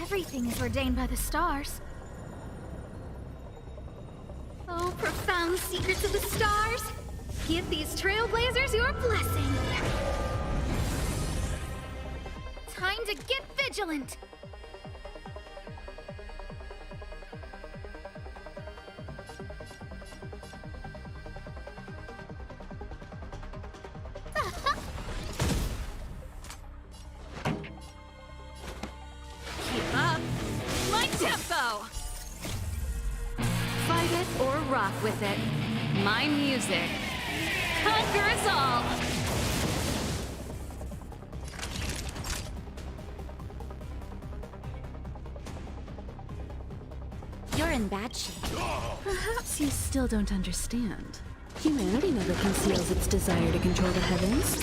Everything is ordained by the stars. Oh, profound secrets of the stars! Give these trailblazers your blessing! Time to get vigilant! Keep up. My tempo! Fight it or rock with it. My music conquers all! You're in bad shape. Perhaps you still don't understand. Humanity never conceals its desire to control the heavens.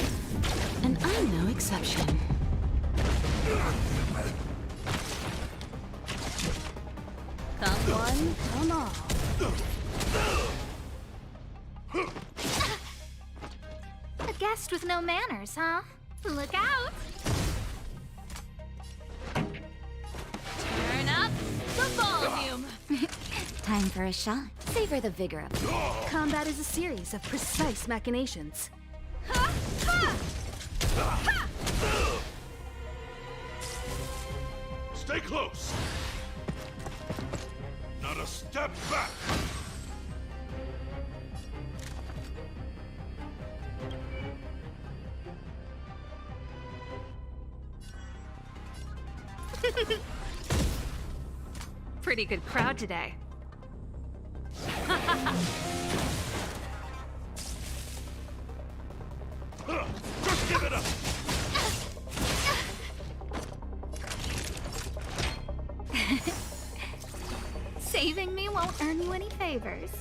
And I'm no exception. Come one, come all. A guest with no manners, huh? Look out! Turn up the volume! Time for a shot. Savor the vigor of it. Combat is a series of precise machinations. Stay close! Not a step back! Pretty good crowd today. Just give it up! Saving me won't earn you any favors.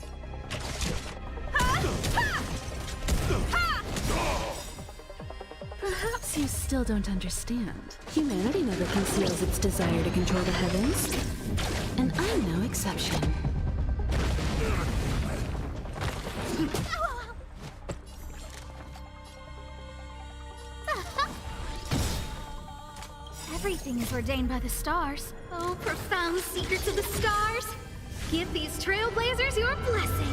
Perhaps you still don't understand. Humanity never conceals its desire to control the heavens. And I'm no exception. Everything is ordained by the stars. Oh, profound secrets of the stars! Give these trailblazers your blessing!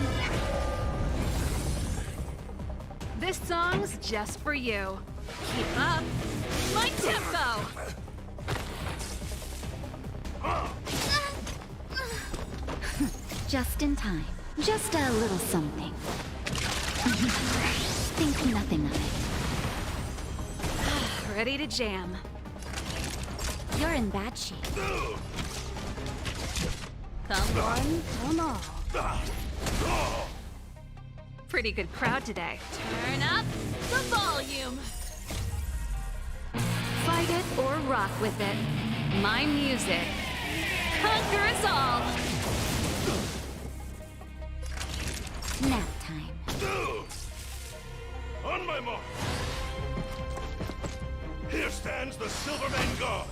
This song's just for you. Keep up. My tempo! Just in time. Just a little something. Think nothing of it. Ready to jam. You're in bad shape. Come one, come all. Pretty good crowd today. Turn up the volume. Fight it or rock with it. My music conquers all. Nap time. On my mark! Here stands the Silvermane Guard!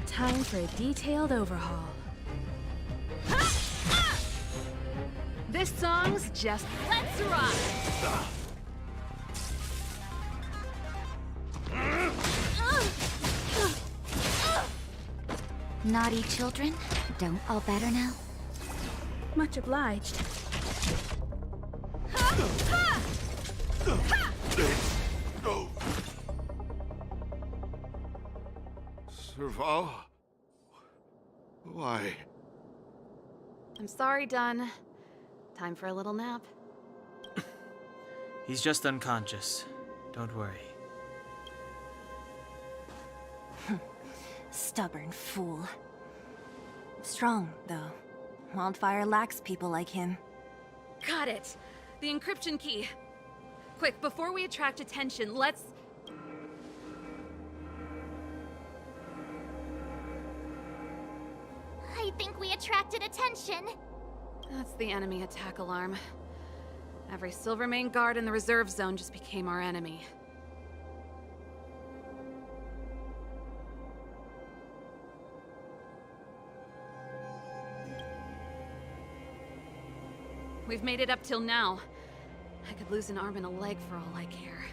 Time for a detailed overhaul. This song's just let's rock. Naughty children, don't all better now? Much obliged. No. Serval? Why? I'm sorry, Dunn. Time for a little nap. He's just unconscious. Don't worry. Stubborn fool. Strong, though. Wildfire lacks people like him. Got it! The encryption key. Quick, before we attract attention, let's... I think we attracted attention. That's the enemy attack alarm. Every Silvermane guard in the reserve zone just became our enemy. We've made it up till now. I could lose an arm and a leg for all I care.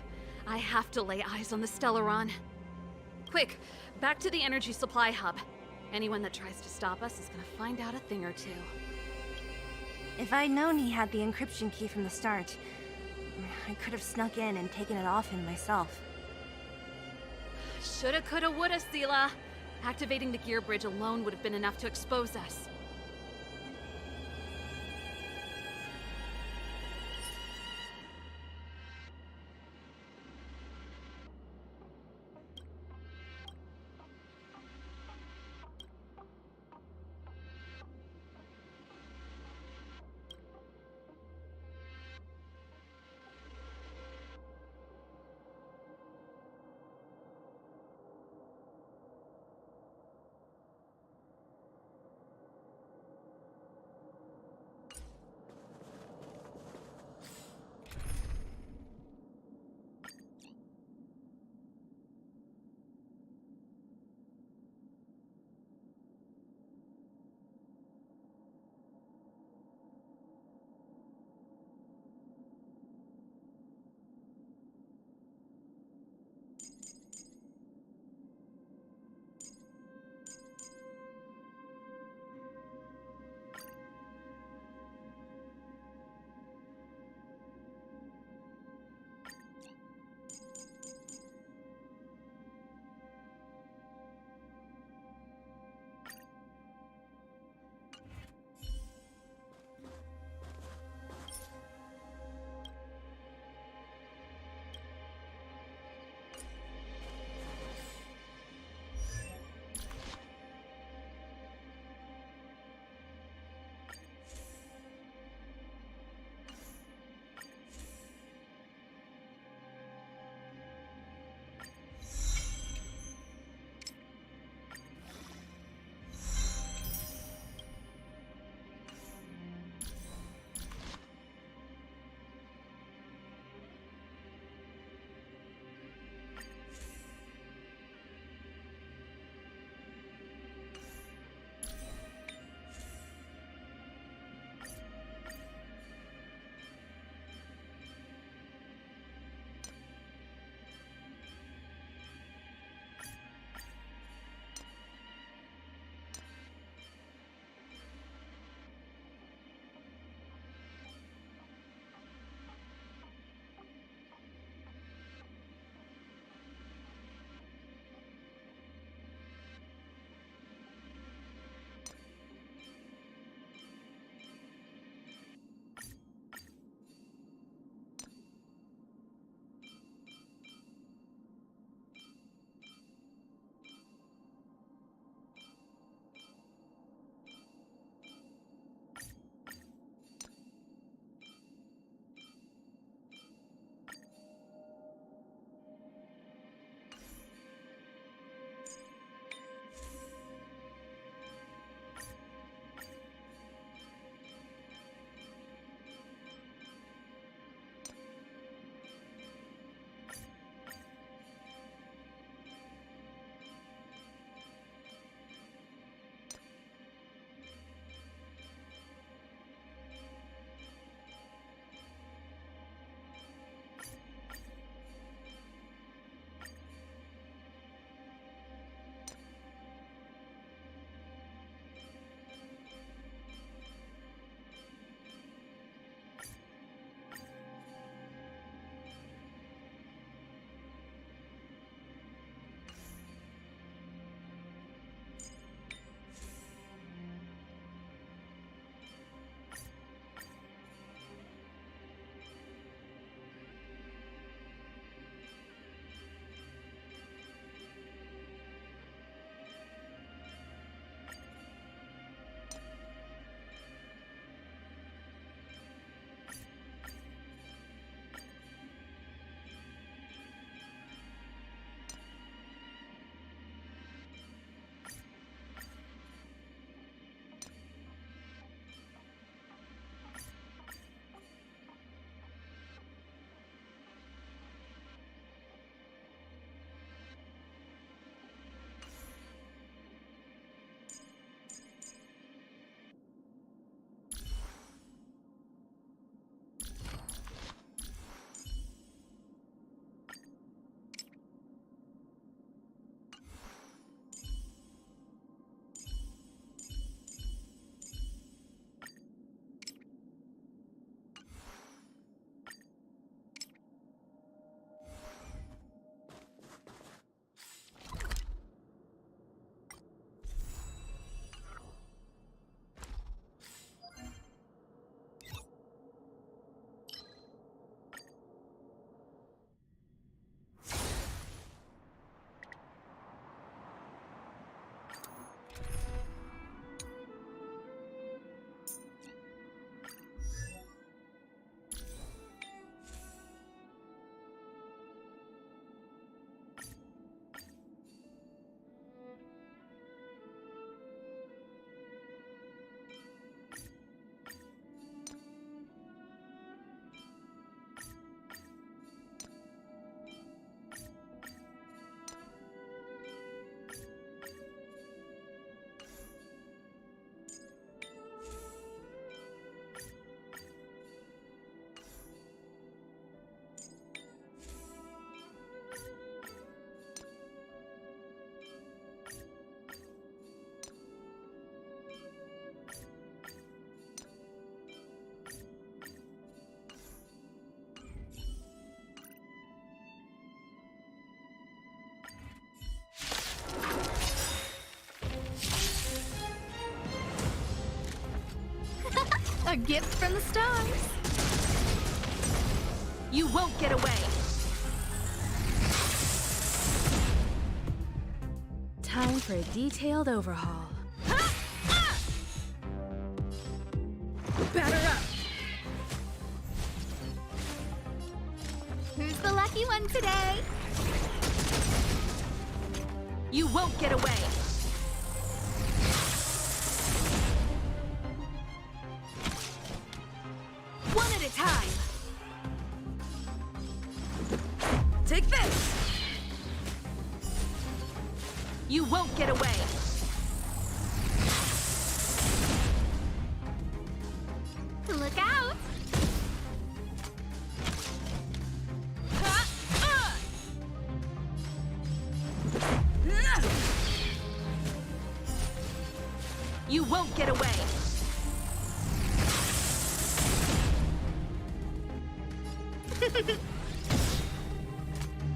I have to lay eyes on the Stellaron. Quick, back to the energy supply hub. Anyone that tries to stop us is gonna find out a thing or two. If I'd known he had the encryption key from the start, I could have snuck in and taken it off him myself. Shoulda, coulda, woulda, Sela. Activating the gear bridge alone would have been enough to expose us. gift from the stars. You won't get away. Time for a detailed overhaul. Batter up. Who's the lucky one today? You won't get away. One at a time. Take this. You won't get away. Look out! You won't get away.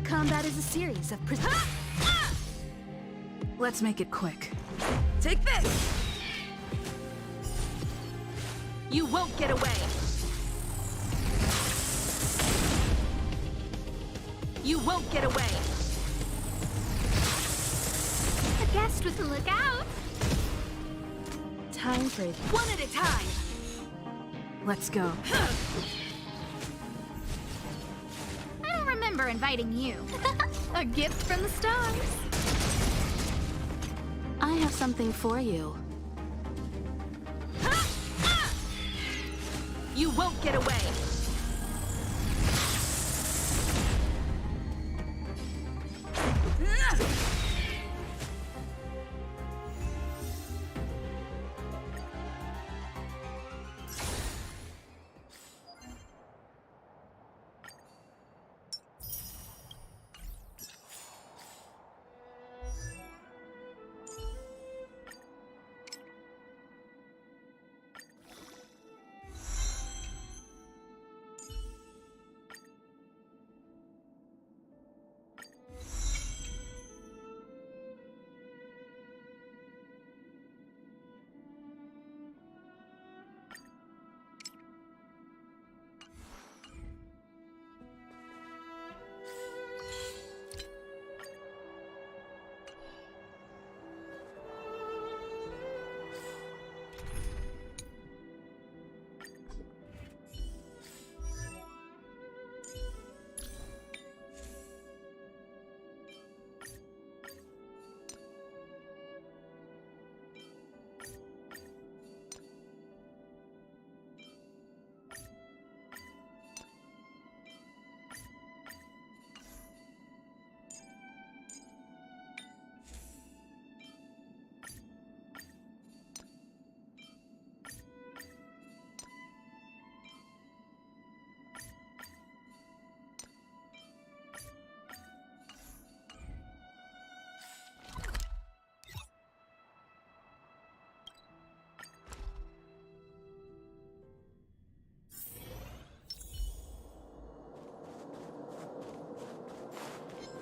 Combat is a series of Let's make it quick. Take this. You won't get away. You won't get away. A guest with a lookout. Time for it. One at a time. Let's go. I don't remember inviting you. A gift from the stars. I have something for you. You won't get away.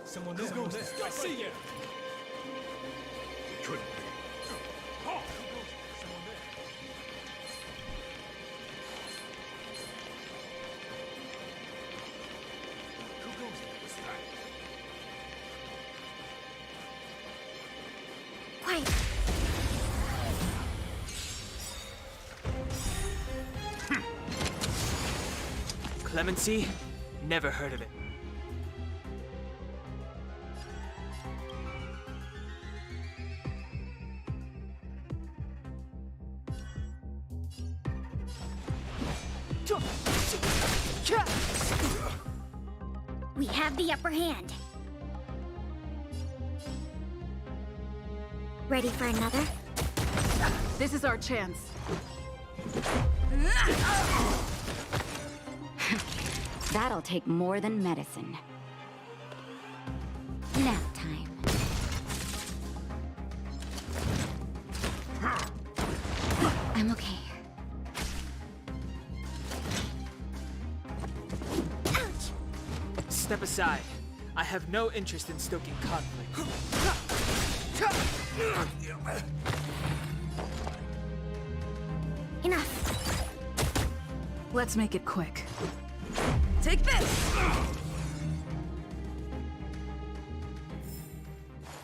Someone there. I see you. Couldn't be. Oh. Someone there. Who goes there? What's that? Quiet. Clemency? Never heard of it. We have the upper hand. Ready for another? This is our chance. That'll take more than medicine. Nap time. I'm okay. Step aside. I have no interest in stoking conflict. Enough. Let's make it quick. Take this!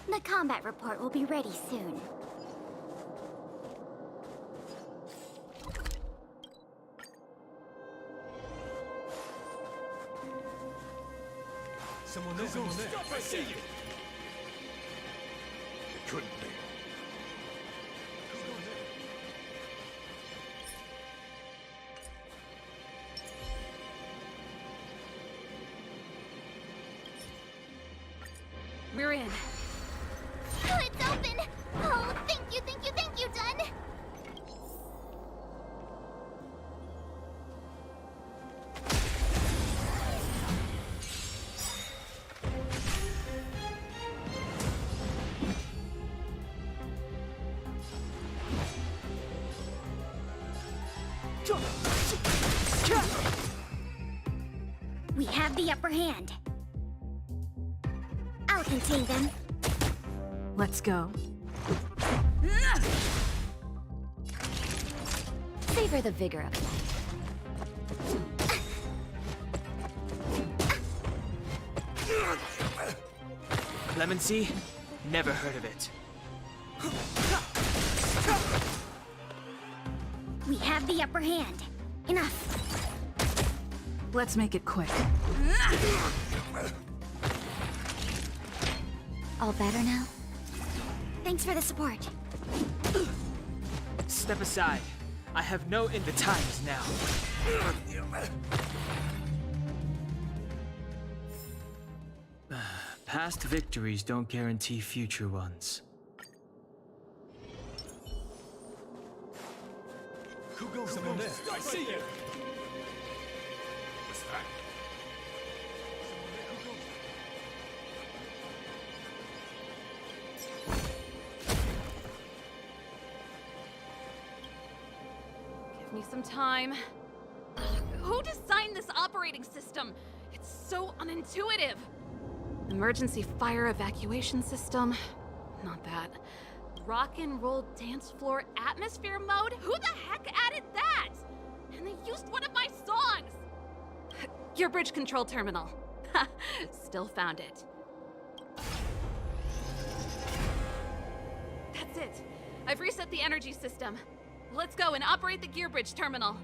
The combat report will be ready soon. Someone there. Stop, I see you. It couldn't be. We're in. Oh, it's open! Oh, thank you, Dun! We have the upper hand. I'll contain them. Let's go. Savor the vigor of life. Clemency? Never heard of it. We have the upper hand. Enough. Let's make it quick. All better now? Thanks for the support. Step aside. I have no in the times now. Past victories don't guarantee future ones. Who goes someone there? I see you. What's that? Give me some time. Who designed this operating system? It's so unintuitive. Emergency fire evacuation system? Not that. Rock and roll dance floor atmosphere mode? Who the heck added that? And they used one of my songs! Gear bridge control terminal. Still found it. That's it. I've reset the energy system. Let's go and operate the gear bridge terminal.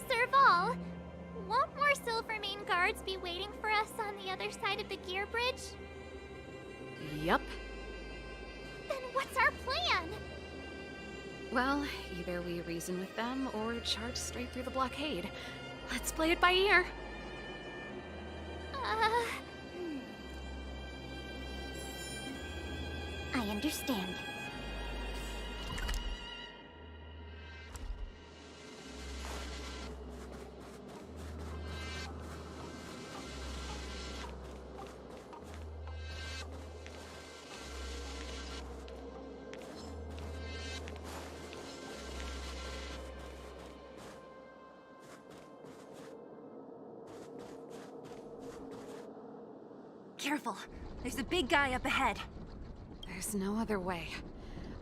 Serval, won't more Silvermane guards be waiting for us on the other side of the gear bridge? Yup. Then what's our plan? Well, either we reason with them or charge straight through the blockade. Let's play it by ear. I understand. Careful. There's a big guy up ahead. There's no other way.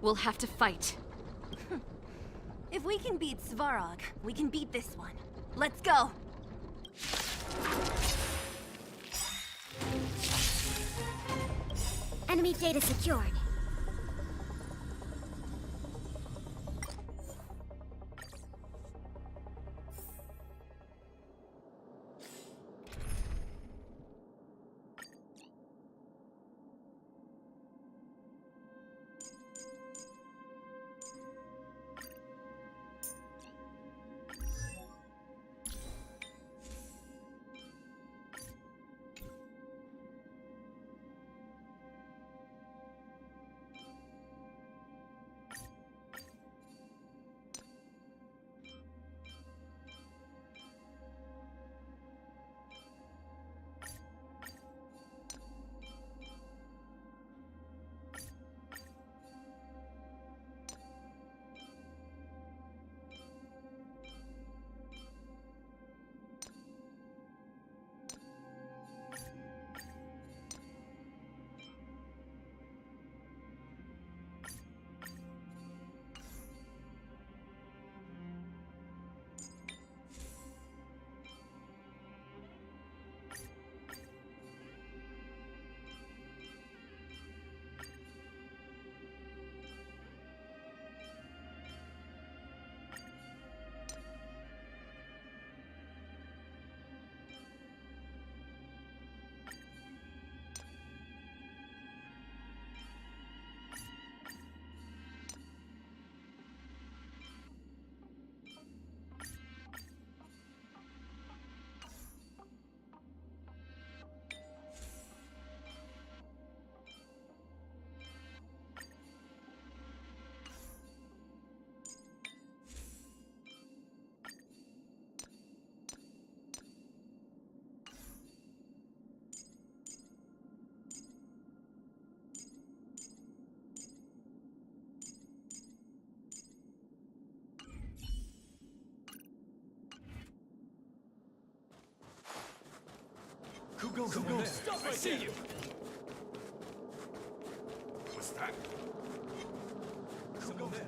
We'll have to fight. If we can beat Svarog, we can beat this one. Let's go! Enemy data secured. Go, I see you. What's that? Go there.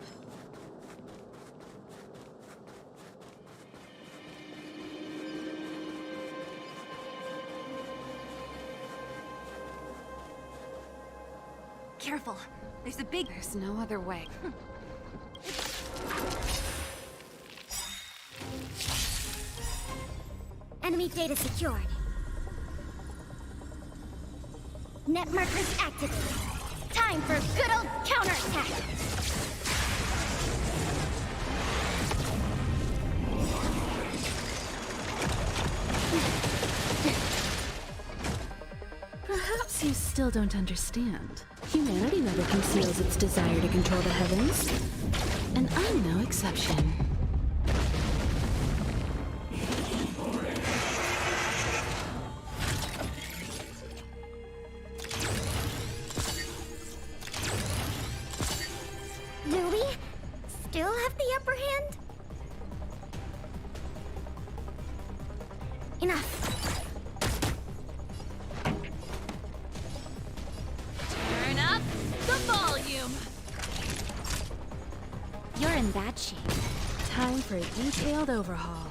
Careful. There's a big... There's no other way. Enemy data secured. Net markers activated. Time for a good old counterattack. Perhaps you still don't understand. Humanity never conceals its desire to control the heavens. And I'm no exception. Do we still have the upper hand? Enough. Turn up the volume. You're in bad shape. Time for a detailed overhaul.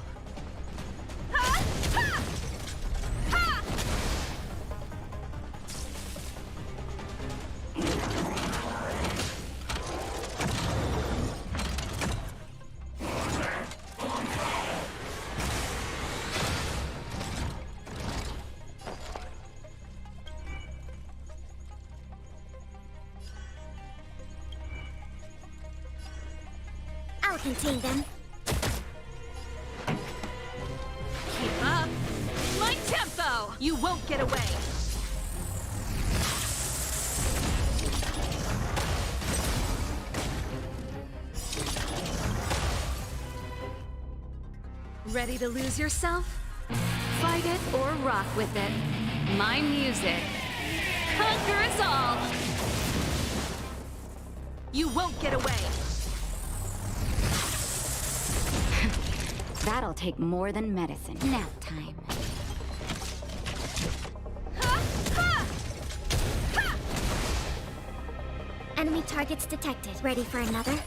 I'll contain them. Keep up my tempo. You won't get away! Ready to lose yourself? Fight it or rock with it. My music. Conquer us all! You won't get away! That'll take more than medicine. Nap time. Enemy targets detected. Ready for another?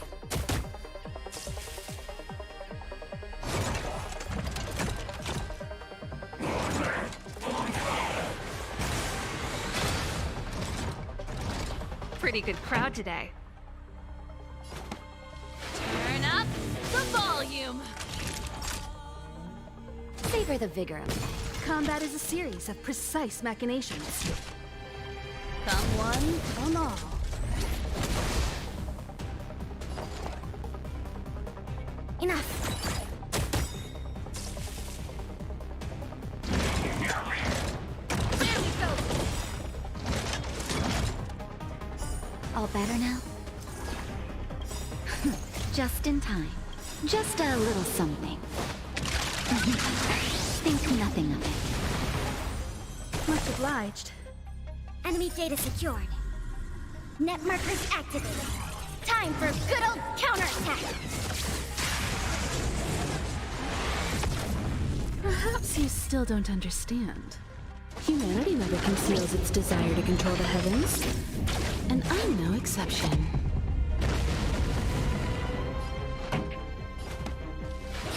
Pretty good crowd today. Turn up the volume. Savor the vigor of life. Combat is a series of precise machinations. Come one, come all. Enough. There we go. All better now? Just in time. Just a little something. Think nothing of it. Much obliged. Enemy data secured. Net markers activated. Time for a good old counterattack. Perhaps you still don't understand. Humanity never conceals its desire to control the heavens. And I'm no exception.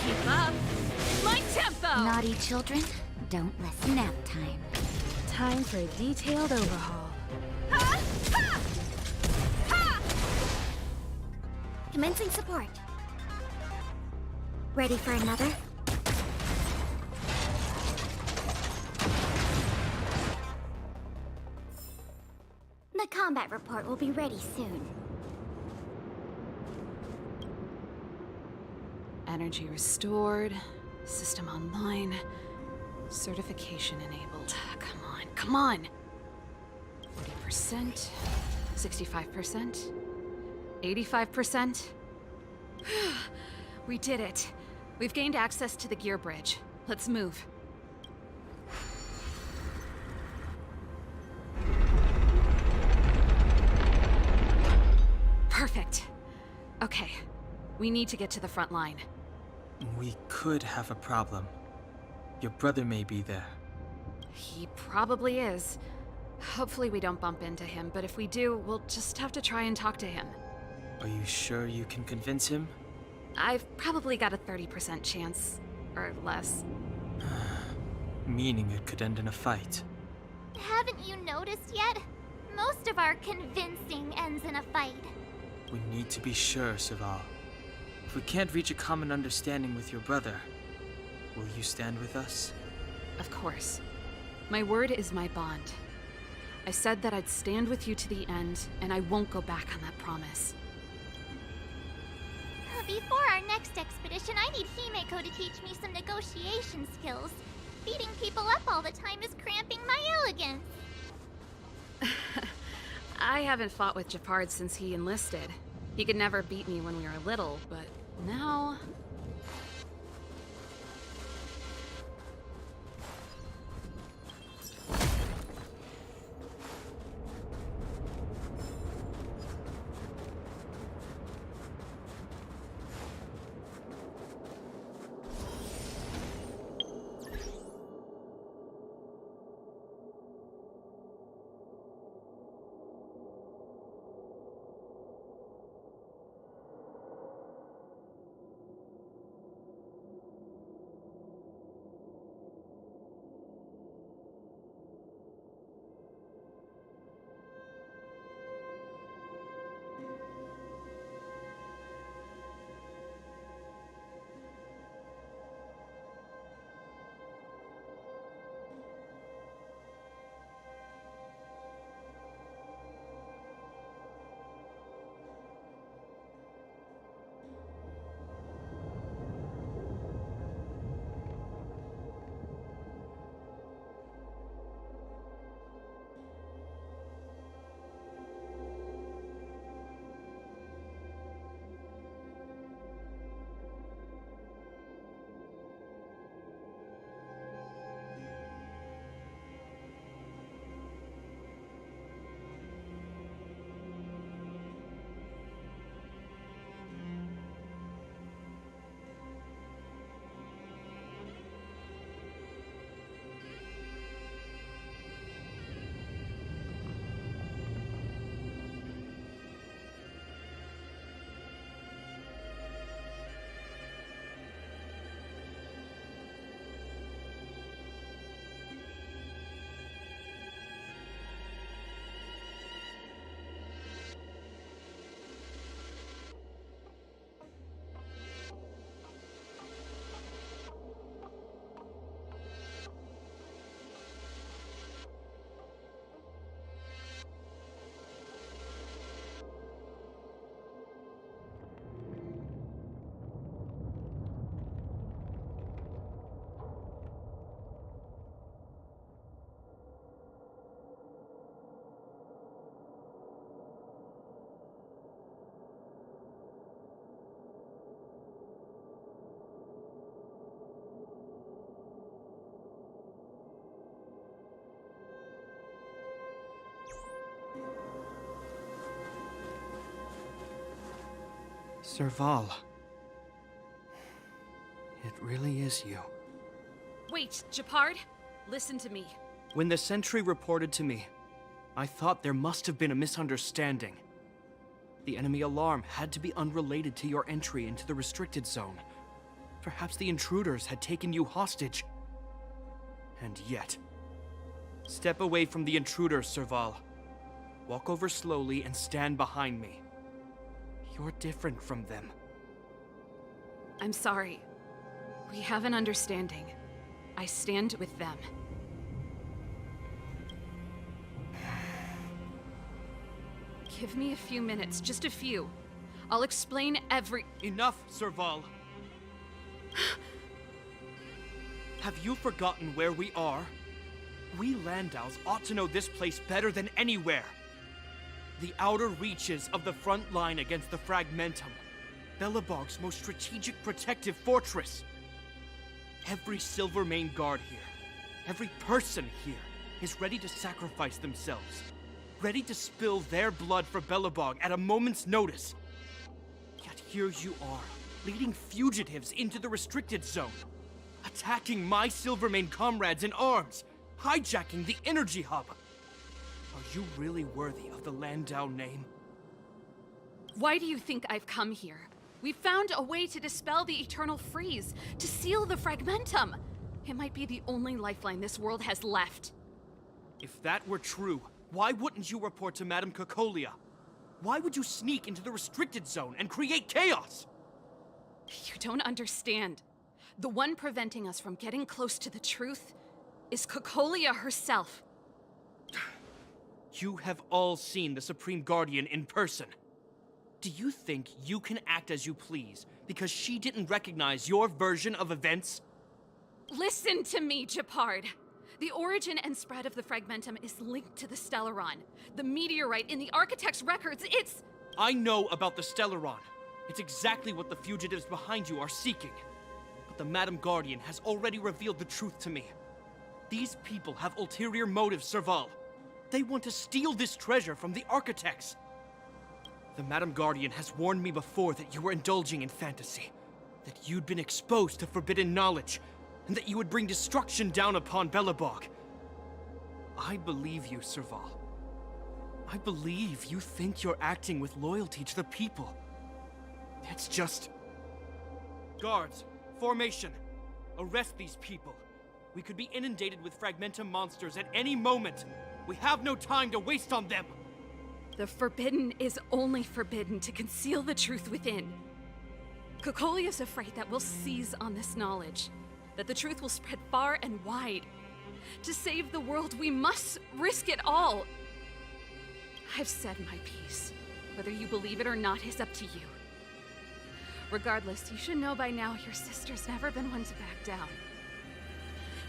Keep up my tempo. Naughty children, don't listen. Nap time. Time for a detailed overhaul. Commencing support. Ready for another? The combat report will be ready soon. Energy restored. System online. Certification enabled. Come on, come on! 40%. 65%. 85%. We did it. We've gained access to the gear bridge. Let's move. Perfect. Okay. We need to get to the front line. We could have a problem. Your brother may be there. He probably is. Hopefully we don't bump into him, but if we do, we'll just have to try and talk to him. Are you sure you can convince him? I've probably got a 30% chance, or less. Meaning it could end in a fight. Haven't you noticed yet? Most of our convincing ends in a fight. We need to be sure, Serval. If we can't reach a common understanding with your brother, will you stand with us? Of course. My word is my bond. I said that I'd stand with you to the end, and I won't go back on that promise. Before our next expedition, I need Himeko to teach me some negotiation skills. Beating people up all the time is cramping my elegance. I haven't fought with Japard since he enlisted. He could never beat me when we were little, but now... Serval. It really is you. Wait, Japard! Listen to me. When the sentry reported to me, I thought there must have been a misunderstanding. The enemy alarm had to be unrelated to your entry into the restricted zone. Perhaps the intruders had taken you hostage. And yet... Step away from the intruders, Serval. Walk over slowly and stand behind me. You're different from them. I'm sorry. We have an understanding. I stand with them. Give me a few minutes, just a few. I'll explain every— Enough, Serval! Have you forgotten where we are? We Landaus ought to know this place better than anywhere. The outer reaches of the front line against the Fragmentum. Belobog's most strategic protective fortress. Every Silvermane guard here, every person here, is ready to sacrifice themselves. Ready to spill their blood for Belobog at a moment's notice. Yet here you are, leading fugitives into the restricted zone. Attacking my Silvermane comrades in arms. hijacking the energy hub. Are you really worthy of the Landau name? Why do you think I've come here? We found a way to dispel the eternal freeze, to seal the fragmentum. It might be the only lifeline this world has left. If that were true, why wouldn't you report to Madame Cocolia? Why would you sneak into the restricted zone and create chaos? You don't understand. The one preventing us from getting close to the truth is Cocolia herself. You have all seen the Supreme Guardian in person. Do you think you can act as you please because she didn't recognize your version of events? Listen to me, Gepard. The origin and spread of the fragmentum is linked to the Stellaron. The meteorite in the Architect's records, it's... I know about the Stellaron. It's exactly what the fugitives behind you are seeking. But the Madam Guardian has already revealed the truth to me. These people have ulterior motives, Serval. They want to steal this treasure from the Architects. The Madam Guardian has warned me before that you were indulging in fantasy, that you'd been exposed to forbidden knowledge, and that you would bring destruction down upon Belobog. I believe you, Serval. I believe you think you're acting with loyalty to the people. It's just... Guards, formation, arrest these people. We could be inundated with Fragmentum monsters at any moment. We have no time to waste on them. The forbidden is only forbidden to conceal the truth within. Cocolia's afraid that we'll seize on this knowledge, that the truth will spread far and wide. To save the world, we must risk it all. I've said my piece. Whether you believe it or not is up to you. Regardless, you should know by now your sister's never been one to back down.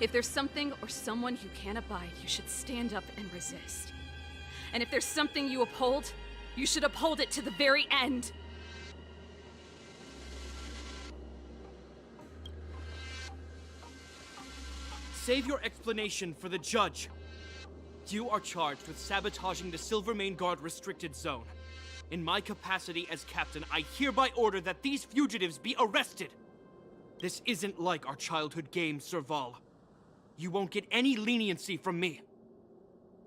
If there's something or someone you can't abide, you should stand up and resist. And if there's something you uphold, you should uphold it to the very end. Save your explanation for the judge. You are charged with sabotaging the Silvermane Guard restricted zone. In my capacity as captain, I hereby order that these fugitives be arrested. This isn't like our childhood game, Serval. You won't get any leniency from me.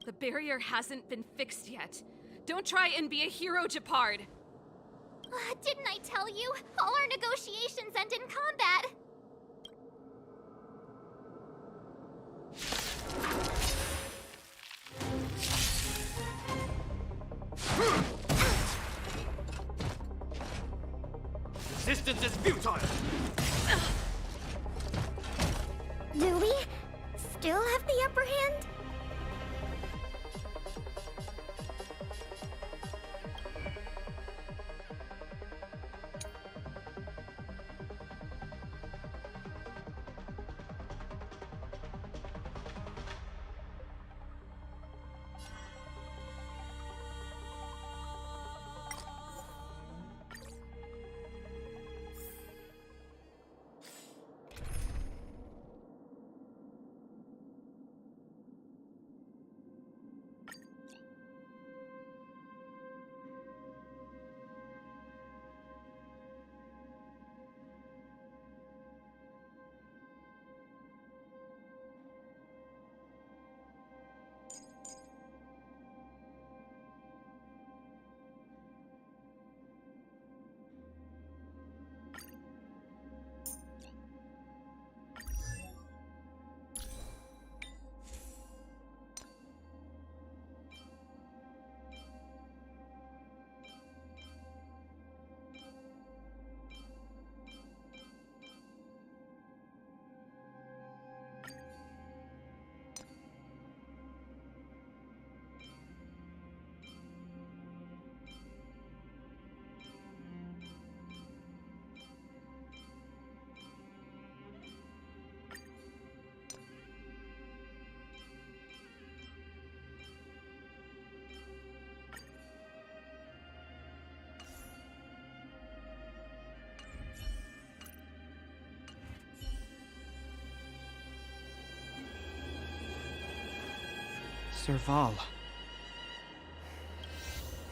The barrier hasn't been fixed yet. Don't try and be a hero, Gepard. Didn't I tell you? All our negotiations end in combat. Resistance is futile! Do we still have the upper hand? Serval.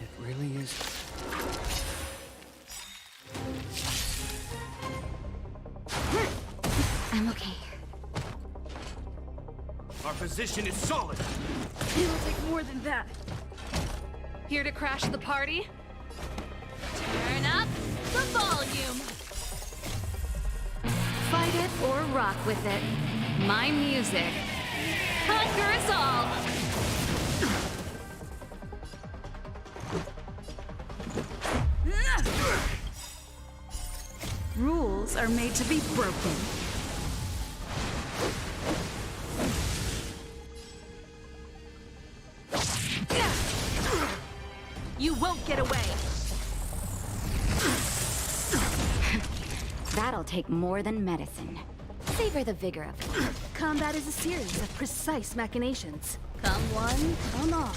It really is... I'm okay. Our position is solid. It'll take more than that. Here to crash the party? Turn up the volume. Fight it or rock with it. My music. Conquer us all! Rules are made to be broken. You won't get away! That'll take more than medicine. Savor the vigor of it. Combat is a series of precise machinations. Come one, come all.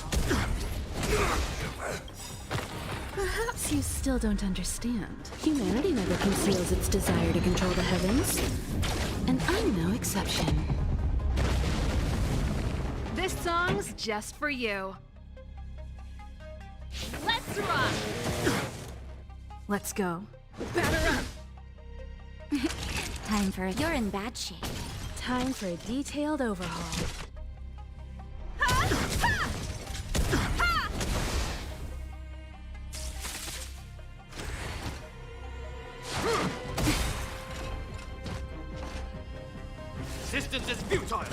Perhaps you still don't understand. Humanity never conceals its desire to control the heavens. And I'm no exception. This song's just for you. Let's rock! Let's go. Batter up! Time for... You're in bad shape. Time for a detailed overhaul. Resistance is futile.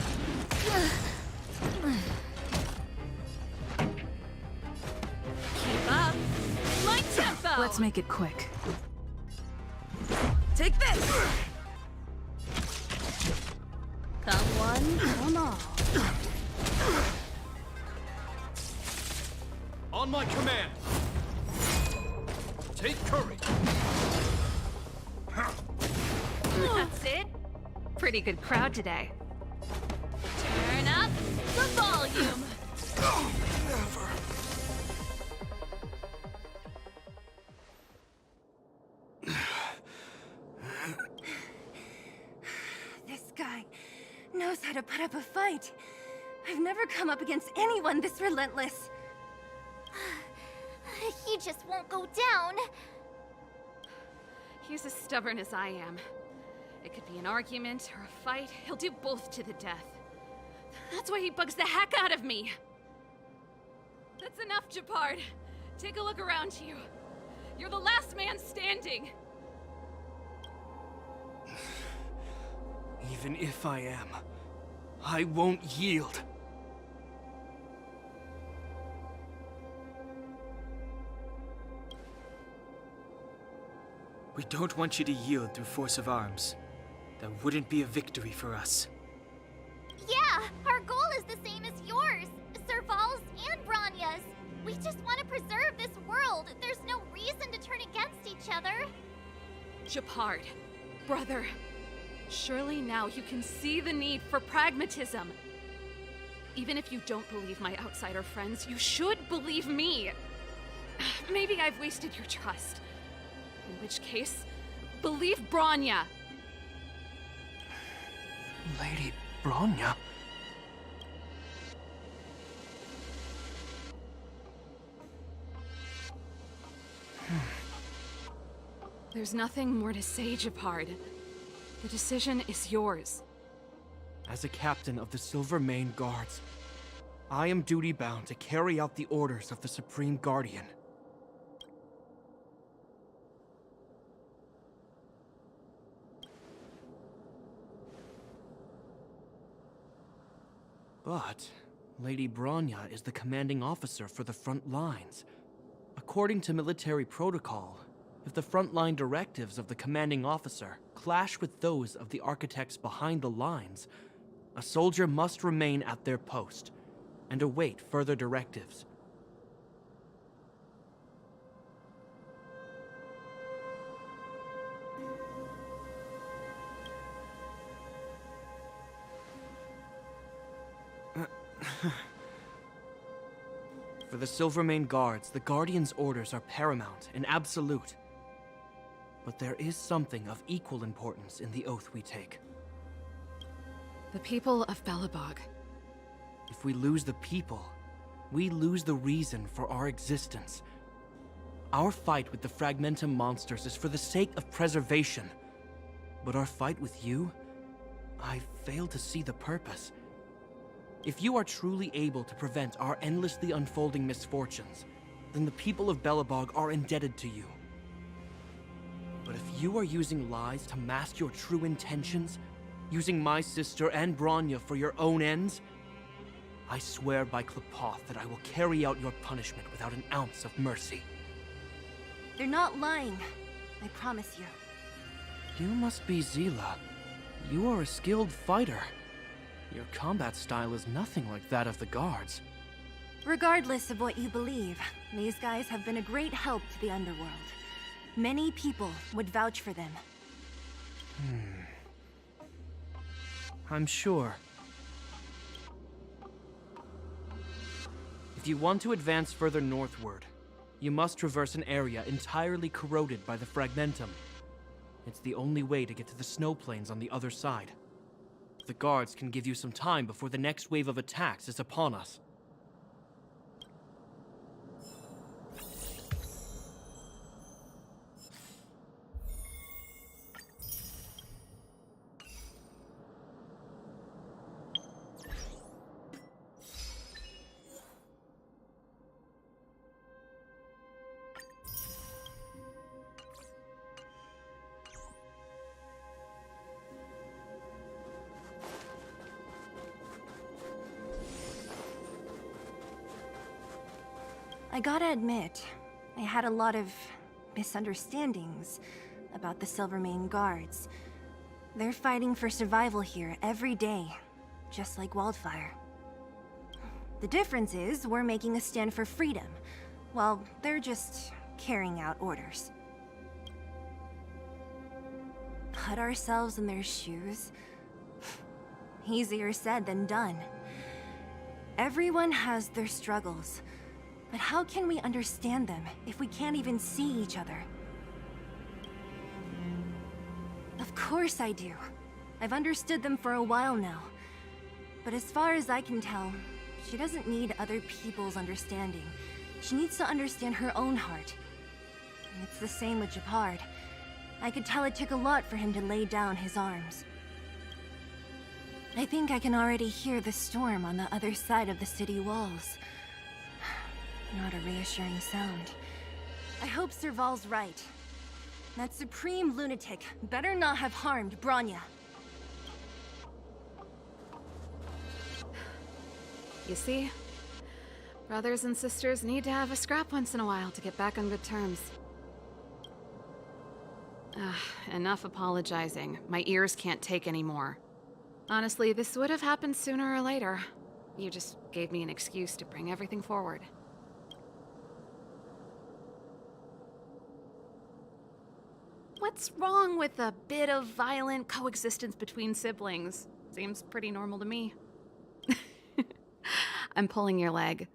Keep up my tempo! Let's make it quick. Take this! Come one, come all. On my command. Take courage. That's it. Pretty good crowd today. Turn up the volume. This guy knows how to put up a fight. I've never come up against anyone this relentless. He just won't go down. He's as stubborn as I am. It could be an argument or a fight. He'll do both to the death. That's why he bugs the heck out of me. That's enough, Japard. Take a look around you. You're the last man standing. Even if I am, I won't yield. We don't want you to yield through force of arms. That wouldn't be a victory for us. Yeah, our goal is the same as yours, Serval's and Branya's. We just want to preserve this world. There's no reason to turn against each other. Japard, brother, surely now you can see the need for pragmatism. Even if you don't believe my outsider friends, you should believe me. Maybe I've wasted your trust. In which case, believe Branya. Lady Branya? There's nothing more to say, Japard. The decision is yours. As a captain of the Silver Mane Guards, I am duty-bound to carry out the orders of the Supreme Guardian. But Lady Branya is the commanding officer for the front lines. According to military protocol, if the frontline directives of the commanding officer clash with those of the architects behind the lines, a soldier must remain at their post and await further directives. For the Silvermane Guards, the Guardian's orders are paramount and absolute. But there is something of equal importance in the oath we take. The people of Belobog. If we lose the people, we lose the reason for our existence. Our fight with the Fragmentum monsters is for the sake of preservation. But our fight with you, I fail to see the purpose. If you are truly able to prevent our endlessly unfolding misfortunes, then the people of Belobog are indebted to you. But if you are using lies to mask your true intentions, using my sister and Bronya for your own ends, I swear by Klepoth that I will carry out your punishment without an ounce of mercy. They're not lying. I promise you. You must be Zila. You are a skilled fighter. Your combat style is nothing like that of the guards. Regardless of what you believe, these guys have been a great help to the underworld. Many people would vouch for them. I'm sure. If you want to advance further northward, you must traverse an area entirely corroded by the Fragmentum. It's the only way to get to the snow plains on the other side. The guards can give you some time before the next wave of attacks is upon us. I gotta admit, I had a lot of misunderstandings about the Silvermane Guards. They're fighting for survival here every day, just like Wildfire. The difference is we're making a stand for freedom, while they're just carrying out orders. Put ourselves in their shoes? Easier said than done. Everyone has their struggles. But how can we understand them if we can't even see each other? Of course I do. I've understood them for a while now. But as far as I can tell, she doesn't need other people's understanding. She needs to understand her own heart. And it's the same with Japard. I could tell it took a lot for him to lay down his arms. I think I can already hear the storm on the other side of the city walls. Not a reassuring sound. I hope Serval's right. That supreme lunatic better not have harmed Bronya. You see? Brothers and sisters need to have a scrap once in a while to get back on good terms. Enough apologizing. My ears can't take any more. Honestly, this would have happened sooner or later. You just gave me an excuse to bring everything forward. What's wrong with a bit of violent coexistence between siblings? Seems pretty normal to me. I'm pulling your leg.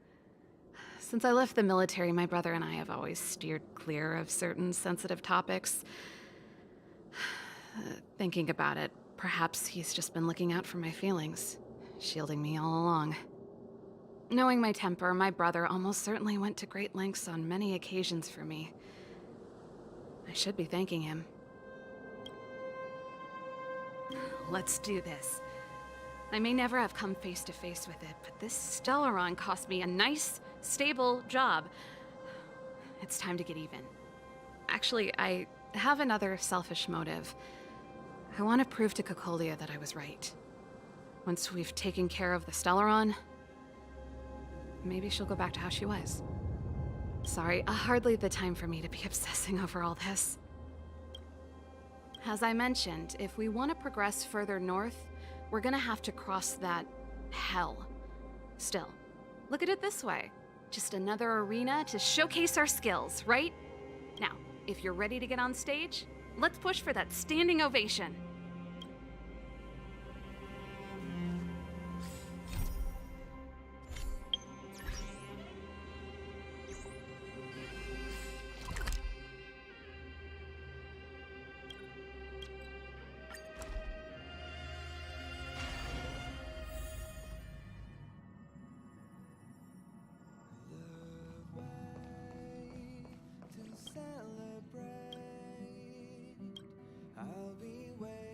Since I left the military, my brother and I have always steered clear of certain sensitive topics. Thinking about it, perhaps he's just been looking out for my feelings, shielding me all along. Knowing my temper, my brother almost certainly went to great lengths on many occasions for me. I should be thanking him. Let's do this. I may never have come face to face with it, but this Stellaron cost me a nice, stable job. It's time to get even. Actually, I have another selfish motive. I want to prove to Cocolia that I was right. Once we've taken care of the Stellaron, maybe she'll go back to how she was. Sorry, hardly the time for me to be obsessing over all this. As I mentioned, if we want to progress further north, we're gonna have to cross that hell. Still, look at it this way. Just another arena to showcase our skills, right? Now, if you're ready to get on stage, let's push for that standing ovation. I'll be waiting.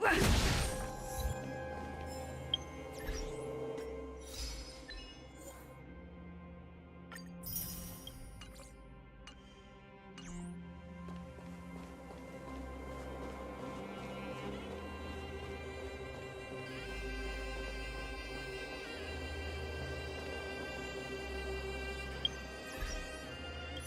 Ugh.